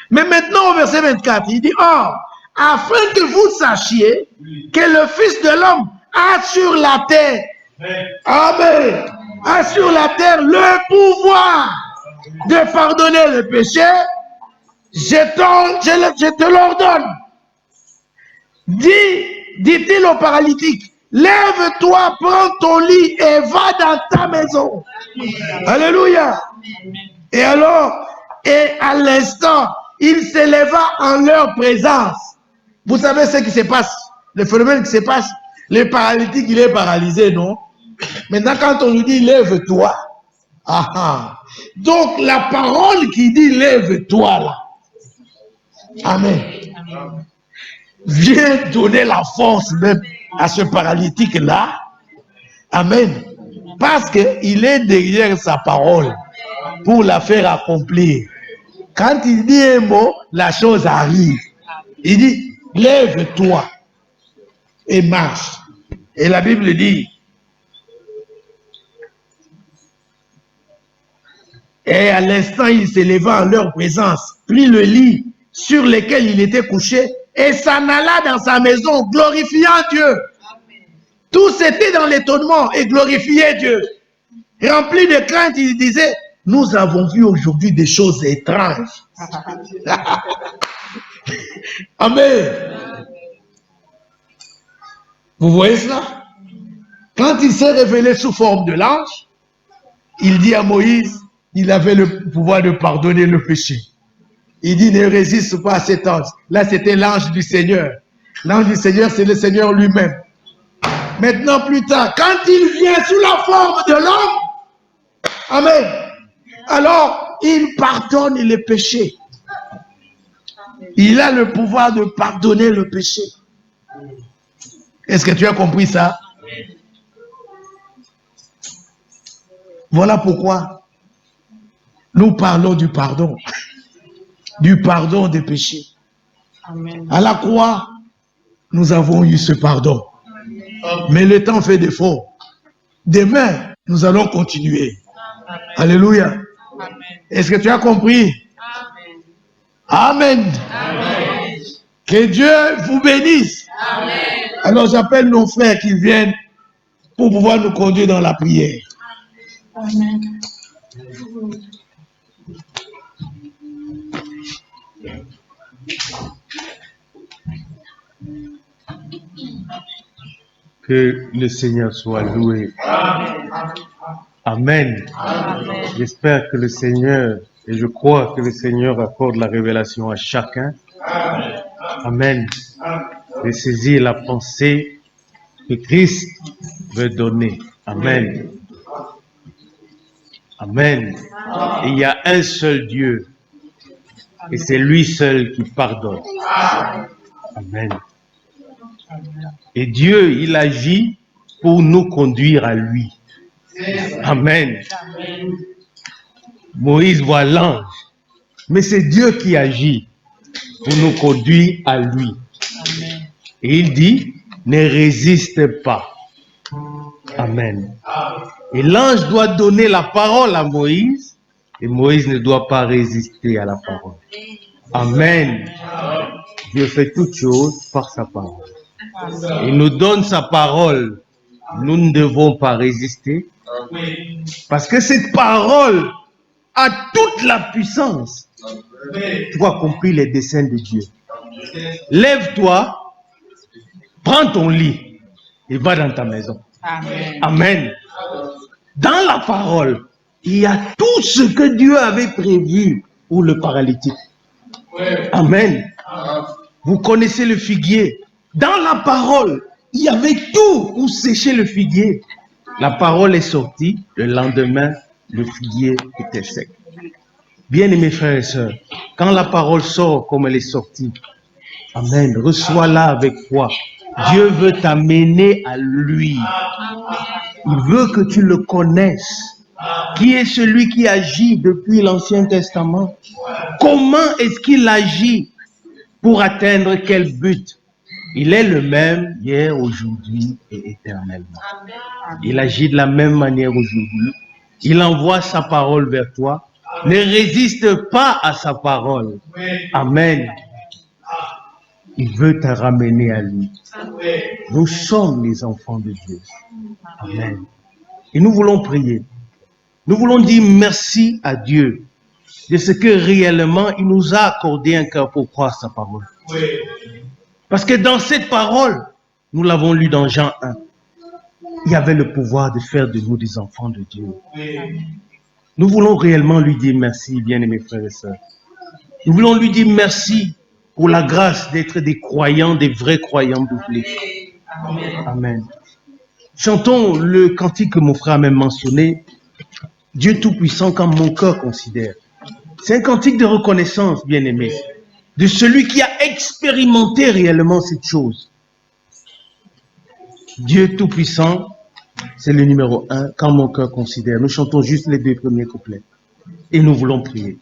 Mais maintenant, au verset 24, il dit, or, afin que vous sachiez que le Fils de l'homme a sur la terre, Amen, a sur la terre le pouvoir de pardonner le péché, je te l'ordonne. Dit-il au paralytique, lève-toi, prends ton lit et va dans ta maison. Alléluia. Et alors, et à l'instant, il s'éleva en leur présence. Vous savez ce qui se passe, le phénomène qui se passe. Le paralytique, il est paralysé, non? Maintenant, quand on lui dit lève-toi, donc la parole qui dit lève-toi là, Amen, vient donner la force même à ce paralytique là, Amen, parce qu'il est derrière sa parole pour la faire accomplir. Quand il dit un mot, la chose arrive. Il dit lève-toi et marche. Et la Bible dit, et à l'instant il s'éleva en leur présence, prit le lit sur lequel il était couché et s'en alla dans sa maison, glorifiant Dieu. Tous étaient dans l'étonnement et glorifiaient Dieu. Remplis de crainte, il disait, nous avons vu aujourd'hui des choses étranges. Amen. Vous voyez cela? Quand il s'est révélé sous forme de l'ange, il dit à Moïse, il avait le pouvoir de pardonner le péché. Il dit, ne résiste pas à cet ange. Là, c'était l'ange du Seigneur. L'ange du Seigneur, c'est le Seigneur lui-même. Maintenant, plus tard, quand il vient sous la forme de l'homme, Amen, alors il pardonne le péché. Il a le pouvoir de pardonner le péché. Est-ce que tu as compris ça? Voilà pourquoi nous parlons du pardon des péchés. Amen. À la croix, nous avons eu ce pardon. Mais le temps fait défaut. Demain, nous allons continuer. Amen. Alléluia. Amen. Est-ce que tu as compris? Amen. Amen. Amen. Que Dieu vous bénisse. Amen. Alors j'appelle nos frères qui viennent pour pouvoir nous conduire dans la prière. Amen. Que le Seigneur soit loué. Amen. Amen. J'espère que le Seigneur, et je crois que le Seigneur accorde la révélation à chacun. Amen. De saisir la pensée que Christ veut donner. Amen. Amen. Et il y a un seul Dieu. Et c'est lui seul qui pardonne. Amen. Et Dieu, il agit pour nous conduire à lui. Amen. Amen. Moïse voit l'ange, mais c'est Dieu qui agit pour nous conduire à lui. Amen. Et il dit, ne résiste pas. Amen. Et l'ange doit donner la parole à Moïse, et Moïse ne doit pas résister à la parole. Amen. Dieu fait toutes choses par sa parole. Il nous donne sa parole. Nous ne devons pas résister. Parce que cette parole a toute la puissance pour accomplir les desseins de Dieu. Lève-toi, prends ton lit et va dans ta maison. Amen. Amen. Dans la parole, il y a tout ce que Dieu avait prévu pour le paralytique. Amen. Vous connaissez le figuier. Dans la parole, il y avait tout pour sécher le figuier. La parole est sortie. Le lendemain, le figuier était sec. Bien-aimés frères et sœurs, quand la parole sort comme elle est sortie, amen, reçois-la avec foi. Dieu veut t'amener à lui. Il veut que tu le connaisses. Qui est celui qui agit depuis l'Ancien Testament? Comment est-ce qu'il agit pour atteindre quel but? Il est le même hier, aujourd'hui et éternellement. Il agit de la même manière aujourd'hui. Il envoie sa parole vers toi. Ne résiste pas à sa parole. Amen. Il veut te ramener à lui. Nous sommes les enfants de Dieu. Amen. Et nous voulons prier. Nous voulons dire merci à Dieu de ce que réellement il nous a accordé un cœur pour croire sa parole. Parce que dans cette parole, nous l'avons lu dans Jean 1, il y avait le pouvoir de faire de nous des enfants de Dieu. Nous voulons réellement lui dire merci, bien-aimés frères et sœurs. Nous voulons lui dire merci pour la grâce d'être des croyants, des vrais croyants doublés. Amen. Chantons le cantique que mon frère a même mentionné, Dieu Tout-Puissant quand mon cœur considère. C'est un cantique de reconnaissance, bien-aimé, de celui qui a expérimenté réellement cette chose. Dieu Tout-Puissant, c'est le numéro 1, quand mon cœur considère. Nous chantons juste les 2 premiers couplets. Et nous voulons prier.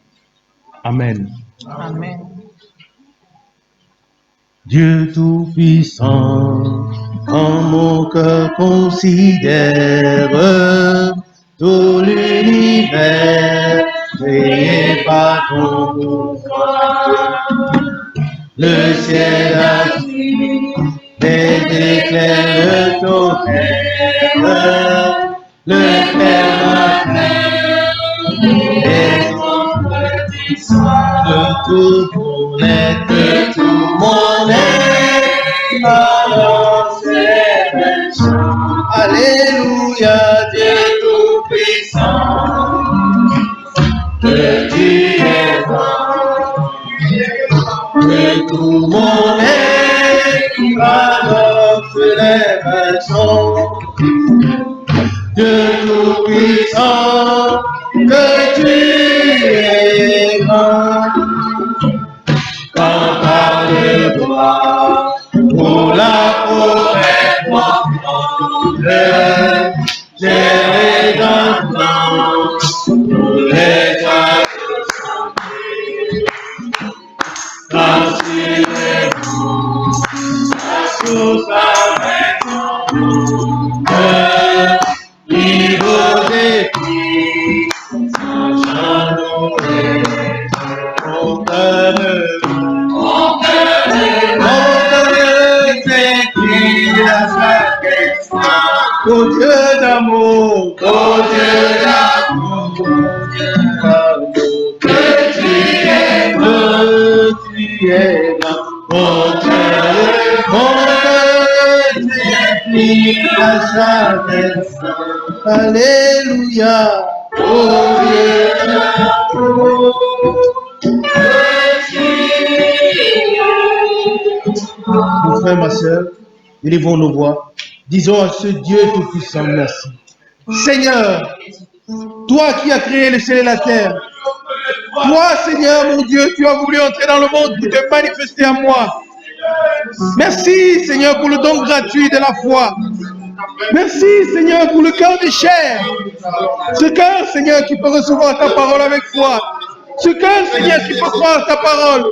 Amen. Amen. Dieu Tout-Puissant, quand mon cœur considère tout l'univers, créé par ton pouvoir, le ciel a des éclairs, le tonnerre, le Père et de tout mon être, de tout mon être, alors c'est alléluia, Dieu Tout-Puissant, que tu es bon, que tout mon être, alors s'élève un son. Dieu Tout-Puissant, que tu es grand. Quand par le droit, pour la promesse d'amour, oh Dieu d'amour, que tu es beau, tu es grand, oh Dieu, tu es à chaque instant. Alléluia, oh Dieu d'amour. Mon frère, ma soeur, élevons nos voix. Disons à ce Dieu Tout-Puissant, merci. Seigneur, toi qui as créé le ciel et la terre, toi, Seigneur, mon Dieu, tu as voulu entrer dans le monde pour te manifester à moi. Merci, Seigneur, pour le don gratuit de la foi. Merci, Seigneur, pour le cœur de chair. Ce cœur, Seigneur, qui peut recevoir ta parole avec foi. Ce cœur, Seigneur, qui peut croire ta parole.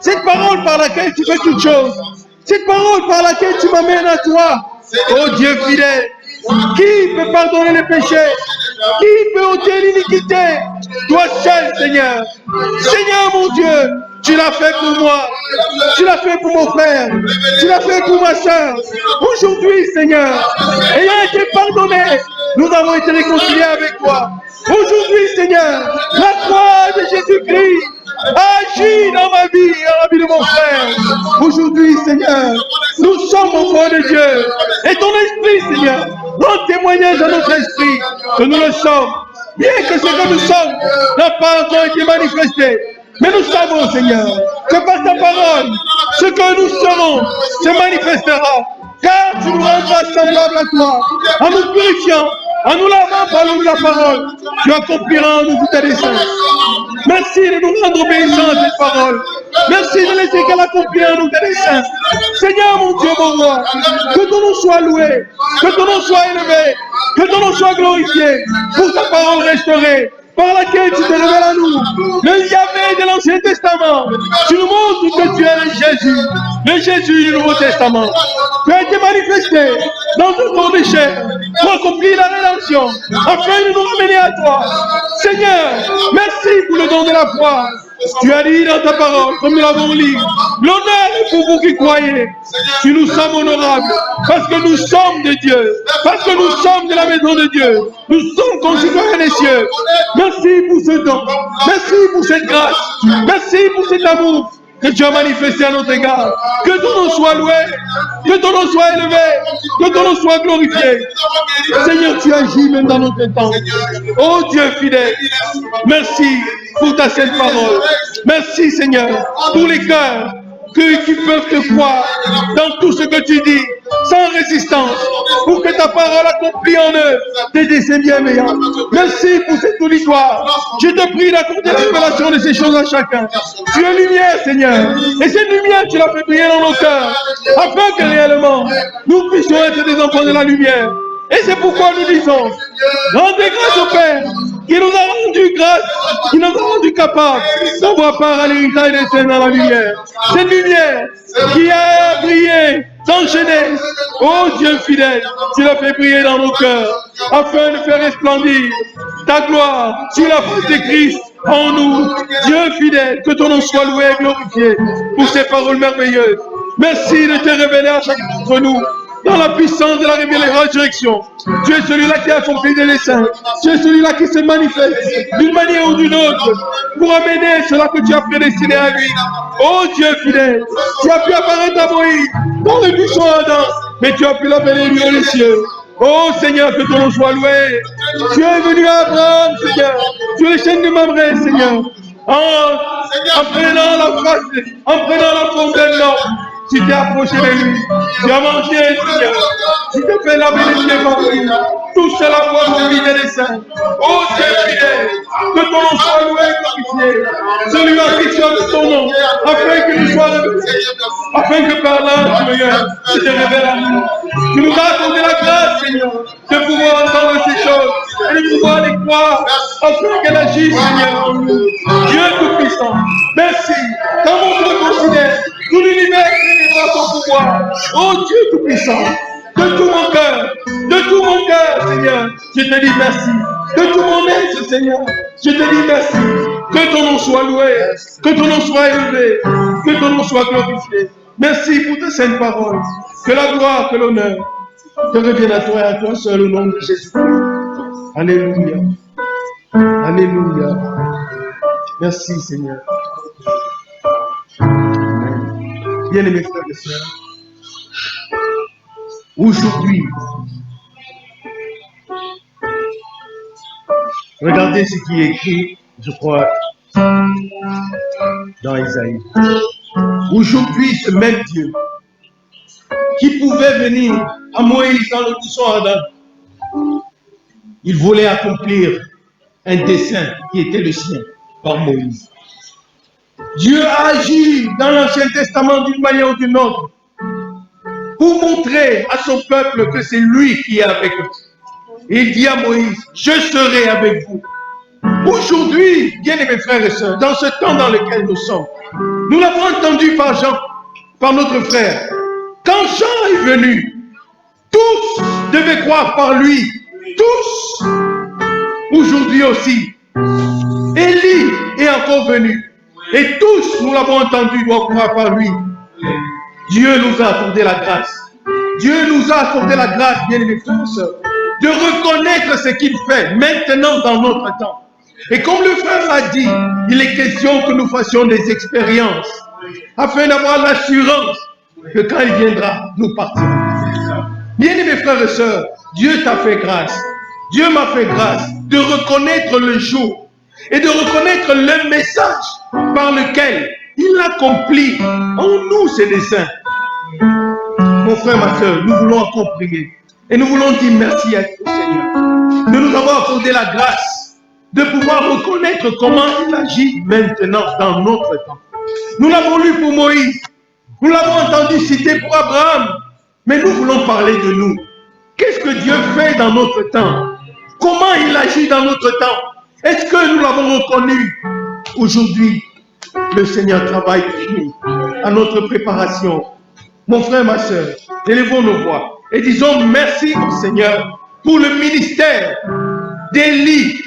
Cette parole par laquelle tu fais toutes choses. Cette parole par laquelle tu m'amènes à toi. Oh Dieu fidèle, qui peut pardonner les péchés? Qui peut ôter l'iniquité? Toi seul, Seigneur. Seigneur, mon Dieu, tu l'as fait pour moi. Tu l'as fait pour mon frère. Tu l'as fait pour ma soeur. Aujourd'hui, Seigneur, ayant été pardonné, nous avons été réconciliés avec toi. Aujourd'hui, Seigneur, la croix de Jésus-Christ agit dans ma vie et dans la vie de mon frère. Aujourd'hui, Seigneur, nous sommes enfants de Dieu. Et ton esprit, Seigneur, rend témoignage à notre esprit que nous le sommes. Bien que ce que nous sommes n'a pas encore été manifesté. Mais nous savons, Seigneur, que par ta parole, ce que nous serons se manifestera. Car tu nous rendras semblables à toi, en nous purifiant, en nous lavant par l'eau de la parole. Tu accompliras en nous tout tes desseins. Merci de nous rendre obéissants à cette parole. Merci de laisser qu'elle accomplisse en nous tes desseins. Seigneur, mon Dieu, mon roi, que ton nom soit loué, que ton nom soit élevé, que ton nom soit glorifié, pour ta parole restaurée, par laquelle tu te révèles à nous, le Yahvé de l'Ancien Testament. Tu nous montres que tu es le Jésus du Nouveau Testament. Tu as été manifesté dans ton corps de chair pour accomplir la rédemption, afin de nous ramener à toi. Seigneur, merci pour le don de la foi. Tu as dit dans ta parole, comme nous l'avons lu, l'honneur est pour vous qui croyez. Si nous sommes honorables, parce que nous sommes de Dieu, parce que nous sommes de la maison de Dieu, nous sommes concitoyens des cieux. Merci pour ce don, merci pour cette grâce, merci pour cet amour que tu as manifesté à notre égard. Que ton nom soit loué, que ton nom soit élevé, que ton nom soit glorifié. Seigneur, tu agis même dans notre temps. Oh Dieu fidèle, merci pour ta sainte parole. Merci Seigneur pour les cœurs qui peuvent te croire dans tout ce que tu dis, sans résistance, pour que ta parole accomplie en eux tes desseins bienveillants. Merci pour cette auditoire. Je te prie d'accorder la révélation de ces choses à chacun. Tu es lumière, Seigneur, et cette lumière, tu l'as fait briller dans nos cœurs, afin que réellement, nous puissions être des enfants de la lumière. Et c'est pourquoi nous disons, rendez grâce au Père, qui nous a rendu grâce, qui nous a rendu capables d'avoir part à l'héritage des saints dans la lumière. Cette lumière qui a brillé sans jeunesse, oh Dieu fidèle, tu l'as fait briller dans nos cœurs, afin de faire resplendir ta gloire sur la face de Christ en nous. Dieu fidèle, que ton nom soit loué et glorifié pour ces paroles merveilleuses. Merci de te révéler à chacun d'entre nous dans la puissance de la résurrection. Tu es celui-là qui a accompli des desseins. Tu es celui-là qui se manifeste d'une manière ou d'une autre pour amener cela que tu as prédestiné à lui. Oh Dieu fidèle, tu as pu apparaître à Moïse dans le buisson ardent, mais tu as pu l'appeler lui aux cieux. Oh Seigneur, que ton nom soit loué. Tu es venu à Abraham, Seigneur, sur les chaînes de Mamré, Seigneur, en prenant la face, en prenant la forme d'un homme. Tu t'es approché de lui, tu as mangé, Seigneur, tu t'es fait laver les pieds par lui, touche à la voix de vie des saints. Oh Dieu fidèle, que ton nom soit loué et glorifié, celui-là qui soit de ton nom, afin que nous sois révélés, afin que par là, Seigneur, tu te révèles à nous. Tu nous as accordé la grâce, Seigneur, de pouvoir entendre ces choses et de pouvoir les croire, afin qu'elle agisse, Seigneur, en nous. Dieu Tout-Puissant, merci, dans mon cœur considère tout l'univers par ton pouvoir. Oh Dieu Tout-Puissant, de tout mon cœur, Seigneur, je te dis merci. De tout mon être, Seigneur, je te dis merci. Que ton nom soit loué, que ton nom soit élevé, que ton nom soit glorifié. Merci pour tes saintes paroles. Que la gloire, que l'honneur te revient à toi et à toi seul au nom de Jésus. Alléluia. Alléluia. Merci Seigneur. Amen. Bien-aimés frères et sœurs, aujourd'hui, regardez ce qui est écrit, je crois, dans Isaïe. Aujourd'hui, ce même Dieu qui pouvait venir à Moïse dans le buisson ardent, il voulait accomplir un dessein qui était le sien par Moïse. Dieu a agi dans l'Ancien Testament d'une manière ou d'une autre pour montrer à son peuple que c'est lui qui est avec eux. Et il dit à Moïse, je serai avec vous. Aujourd'hui, bien-aimés frères et sœurs, dans ce temps dans lequel nous sommes, nous l'avons entendu par Jean, par notre frère. Quand Jean est venu, tous devaient croire par lui. Tous. Aujourd'hui aussi. Élie est encore venu. Et tous, nous l'avons entendu, doivent croire par lui. Dieu nous a accordé la grâce. Dieu nous a accordé la grâce, bien-aimés frères et sœurs, de reconnaître ce qu'il fait maintenant dans notre temps. Et comme le frère l'a dit, il est question que nous fassions des expériences afin d'avoir l'assurance que quand il viendra, nous partirons. Bien-aimés frères et sœurs, Dieu t'a fait grâce. Dieu m'a fait grâce de reconnaître le jour et de reconnaître le message par lequel il accomplit en nous ses desseins. Mon frère, ma soeur, nous voulons encore prier et nous voulons dire merci au Seigneur de nous avoir accordé la grâce de pouvoir reconnaître comment il agit maintenant dans notre temps. Nous l'avons lu pour Moïse, nous l'avons entendu citer pour Abraham, mais nous voulons parler de nous. Qu'est-ce que Dieu fait dans notre temps? Comment il agit dans notre temps? Est-ce que nous l'avons reconnu? Aujourd'hui, le Seigneur travaille pour nous, à notre préparation. Mon frère, ma soeur, élevons nos voix et disons merci au Seigneur pour le ministère d'Élie,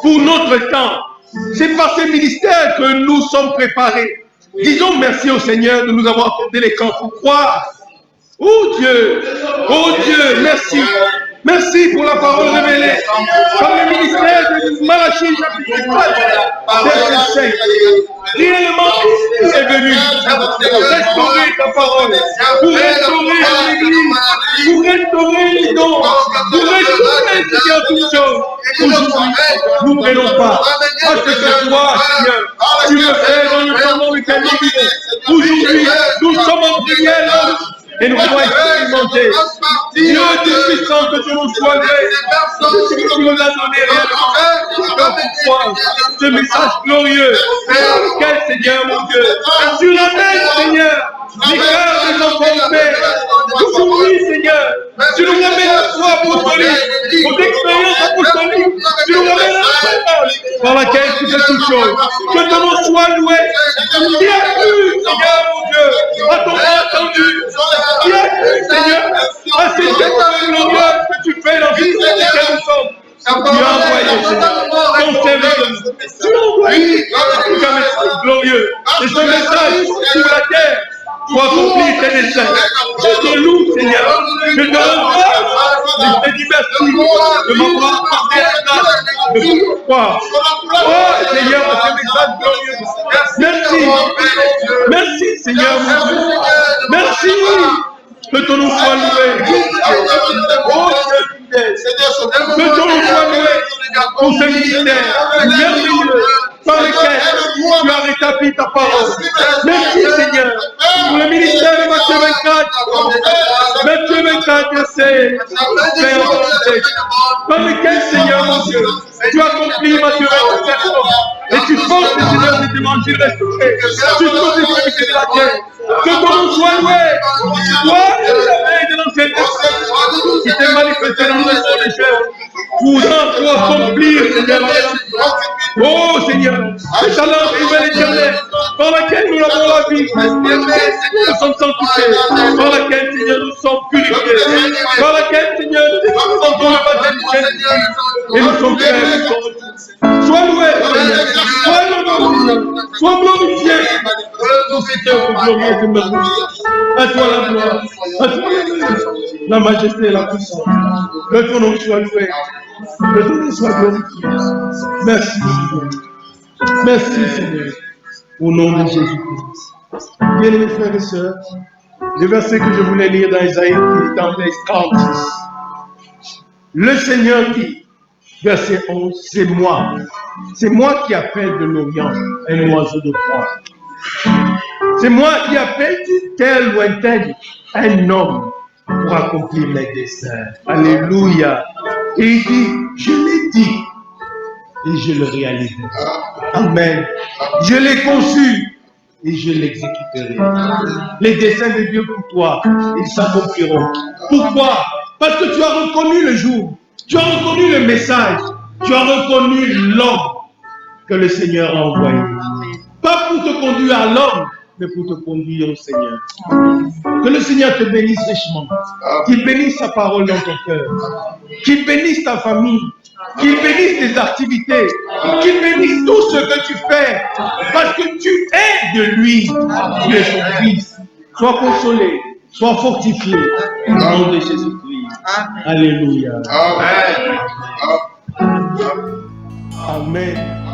pour notre temps. C'est par ce ministère que nous sommes préparés. Disons merci au Seigneur de nous avoir accordé les camps pour croire. Oh Dieu, merci. Merci pour la parole révélée. Comme le ministère de Malachie, chapitre 4, verset 5. Réellement, il est venu pour restaurer ta parole, pour restaurer l'Église, pour restaurer les dons, pour restaurer toutes choses. Aujourd'hui, nous ne venons pas à ce que toi, Seigneur, tu me fais dans le temps dans lequel nous vivons. Aujourd'hui, nous sommes en prière. Et nous voulons expérimenter. Dieu Tout-Puissant, que tu nous sois levé. Que tu nous as donné réellement ce message glorieux dans lequel, Seigneur, mon Dieu, tu ramènes, Seigneur, les cœurs des enfants pères. Aujourd'hui, Seigneur, tu nous ramènes à toi, apostolique, aux expériences apostoliques. Tu nous ramènes à toi, par laquelle tu fais toutes choses. Que ton nom soit loué. Qui a cru, Seigneur, mon Dieu, à ton entendu. Qui a cru, Seigneur, à ces choses glorieuses que tu fais dans ce monde que nous sommes. Tu as envoyé, Seigneur, ton service. Tu as envoyé un message glorieux. Et ce message sur la terre pour accomplir tes desseins. Je te loue, Seigneur. Je te rends grâce. Je te dis merci de m'avoir accordé la grâce de pouvoir croire. Oh, Seigneur, pour ce message glorieux. Merci. Merci, Seigneur, mon Dieu. Merci. Que ton nom soit loué. Oh, Dieu, que ton nom soit loué pour ce ministère merveilleux par lequel tu as rétabli ta parole. Merci, Seigneur, pour le ministère de Matthieu 24. Matthieu 24, verset 26. Par lequel, Seigneur, mon Dieu, tu as accompli Matthieu 24. Et tu forces les Seigneur de l'évangile restauré. Tu forces les extrémités de la terre. Que ton nom soit loué. Toi, le jamais de l'Ancien Testament, qui t'est manifesté dans notre chair, pour accomplir, Seigneur, la rédemption. Oh, Seigneur, c'est ta lampe nouvelle éternelle, par laquelle nous avons la vie. Nous sommes sanctifiés, par laquelle, Seigneur, nous sommes purifiés, par laquelle, Seigneur, nous sommes dans le baptême du Saint-Esprit, et nous sommes prêts. Sois loué, Seigneur. Sois loué, sois glorifié pour serviteur pour glorieux et merveilleux. À toi la gloire, à toi la majesté et la puissance. Que ton nom soit loué, que ton nom soit glorifié. Merci Seigneur. Merci Seigneur. Au nom de Jésus-Christ. Bien-aimés frères et sœurs, le verset que je voulais lire dans Isaïe, il est en verset 36. Le Seigneur dit, verset 11, c'est moi. C'est moi qui appelle de l'Orient un oiseau de proie. C'est moi qui appelle d'une terre lointaine un homme pour accomplir mes desseins. Alléluia. Et il dit, je l'ai dit et je le réaliserai. Amen. Je l'ai conçu et je l'exécuterai. Les desseins de Dieu pour toi, ils s'accompliront. Pourquoi? Parce que tu as reconnu le jour, tu as reconnu le message, tu as reconnu l'homme que le Seigneur a envoyé. Pas pour te conduire à l'homme, mais pour te conduire au Seigneur. Que le Seigneur te bénisse richement, qu'il bénisse sa parole dans ton cœur, qu'il bénisse ta famille, qu'il bénisse tes activités, qu'il bénisse tout ce que tu fais, parce que tu es de lui, tu es son fils. Sois consolé, sois fortifié, au nom de Jésus-Christ. Alléluia. Amen.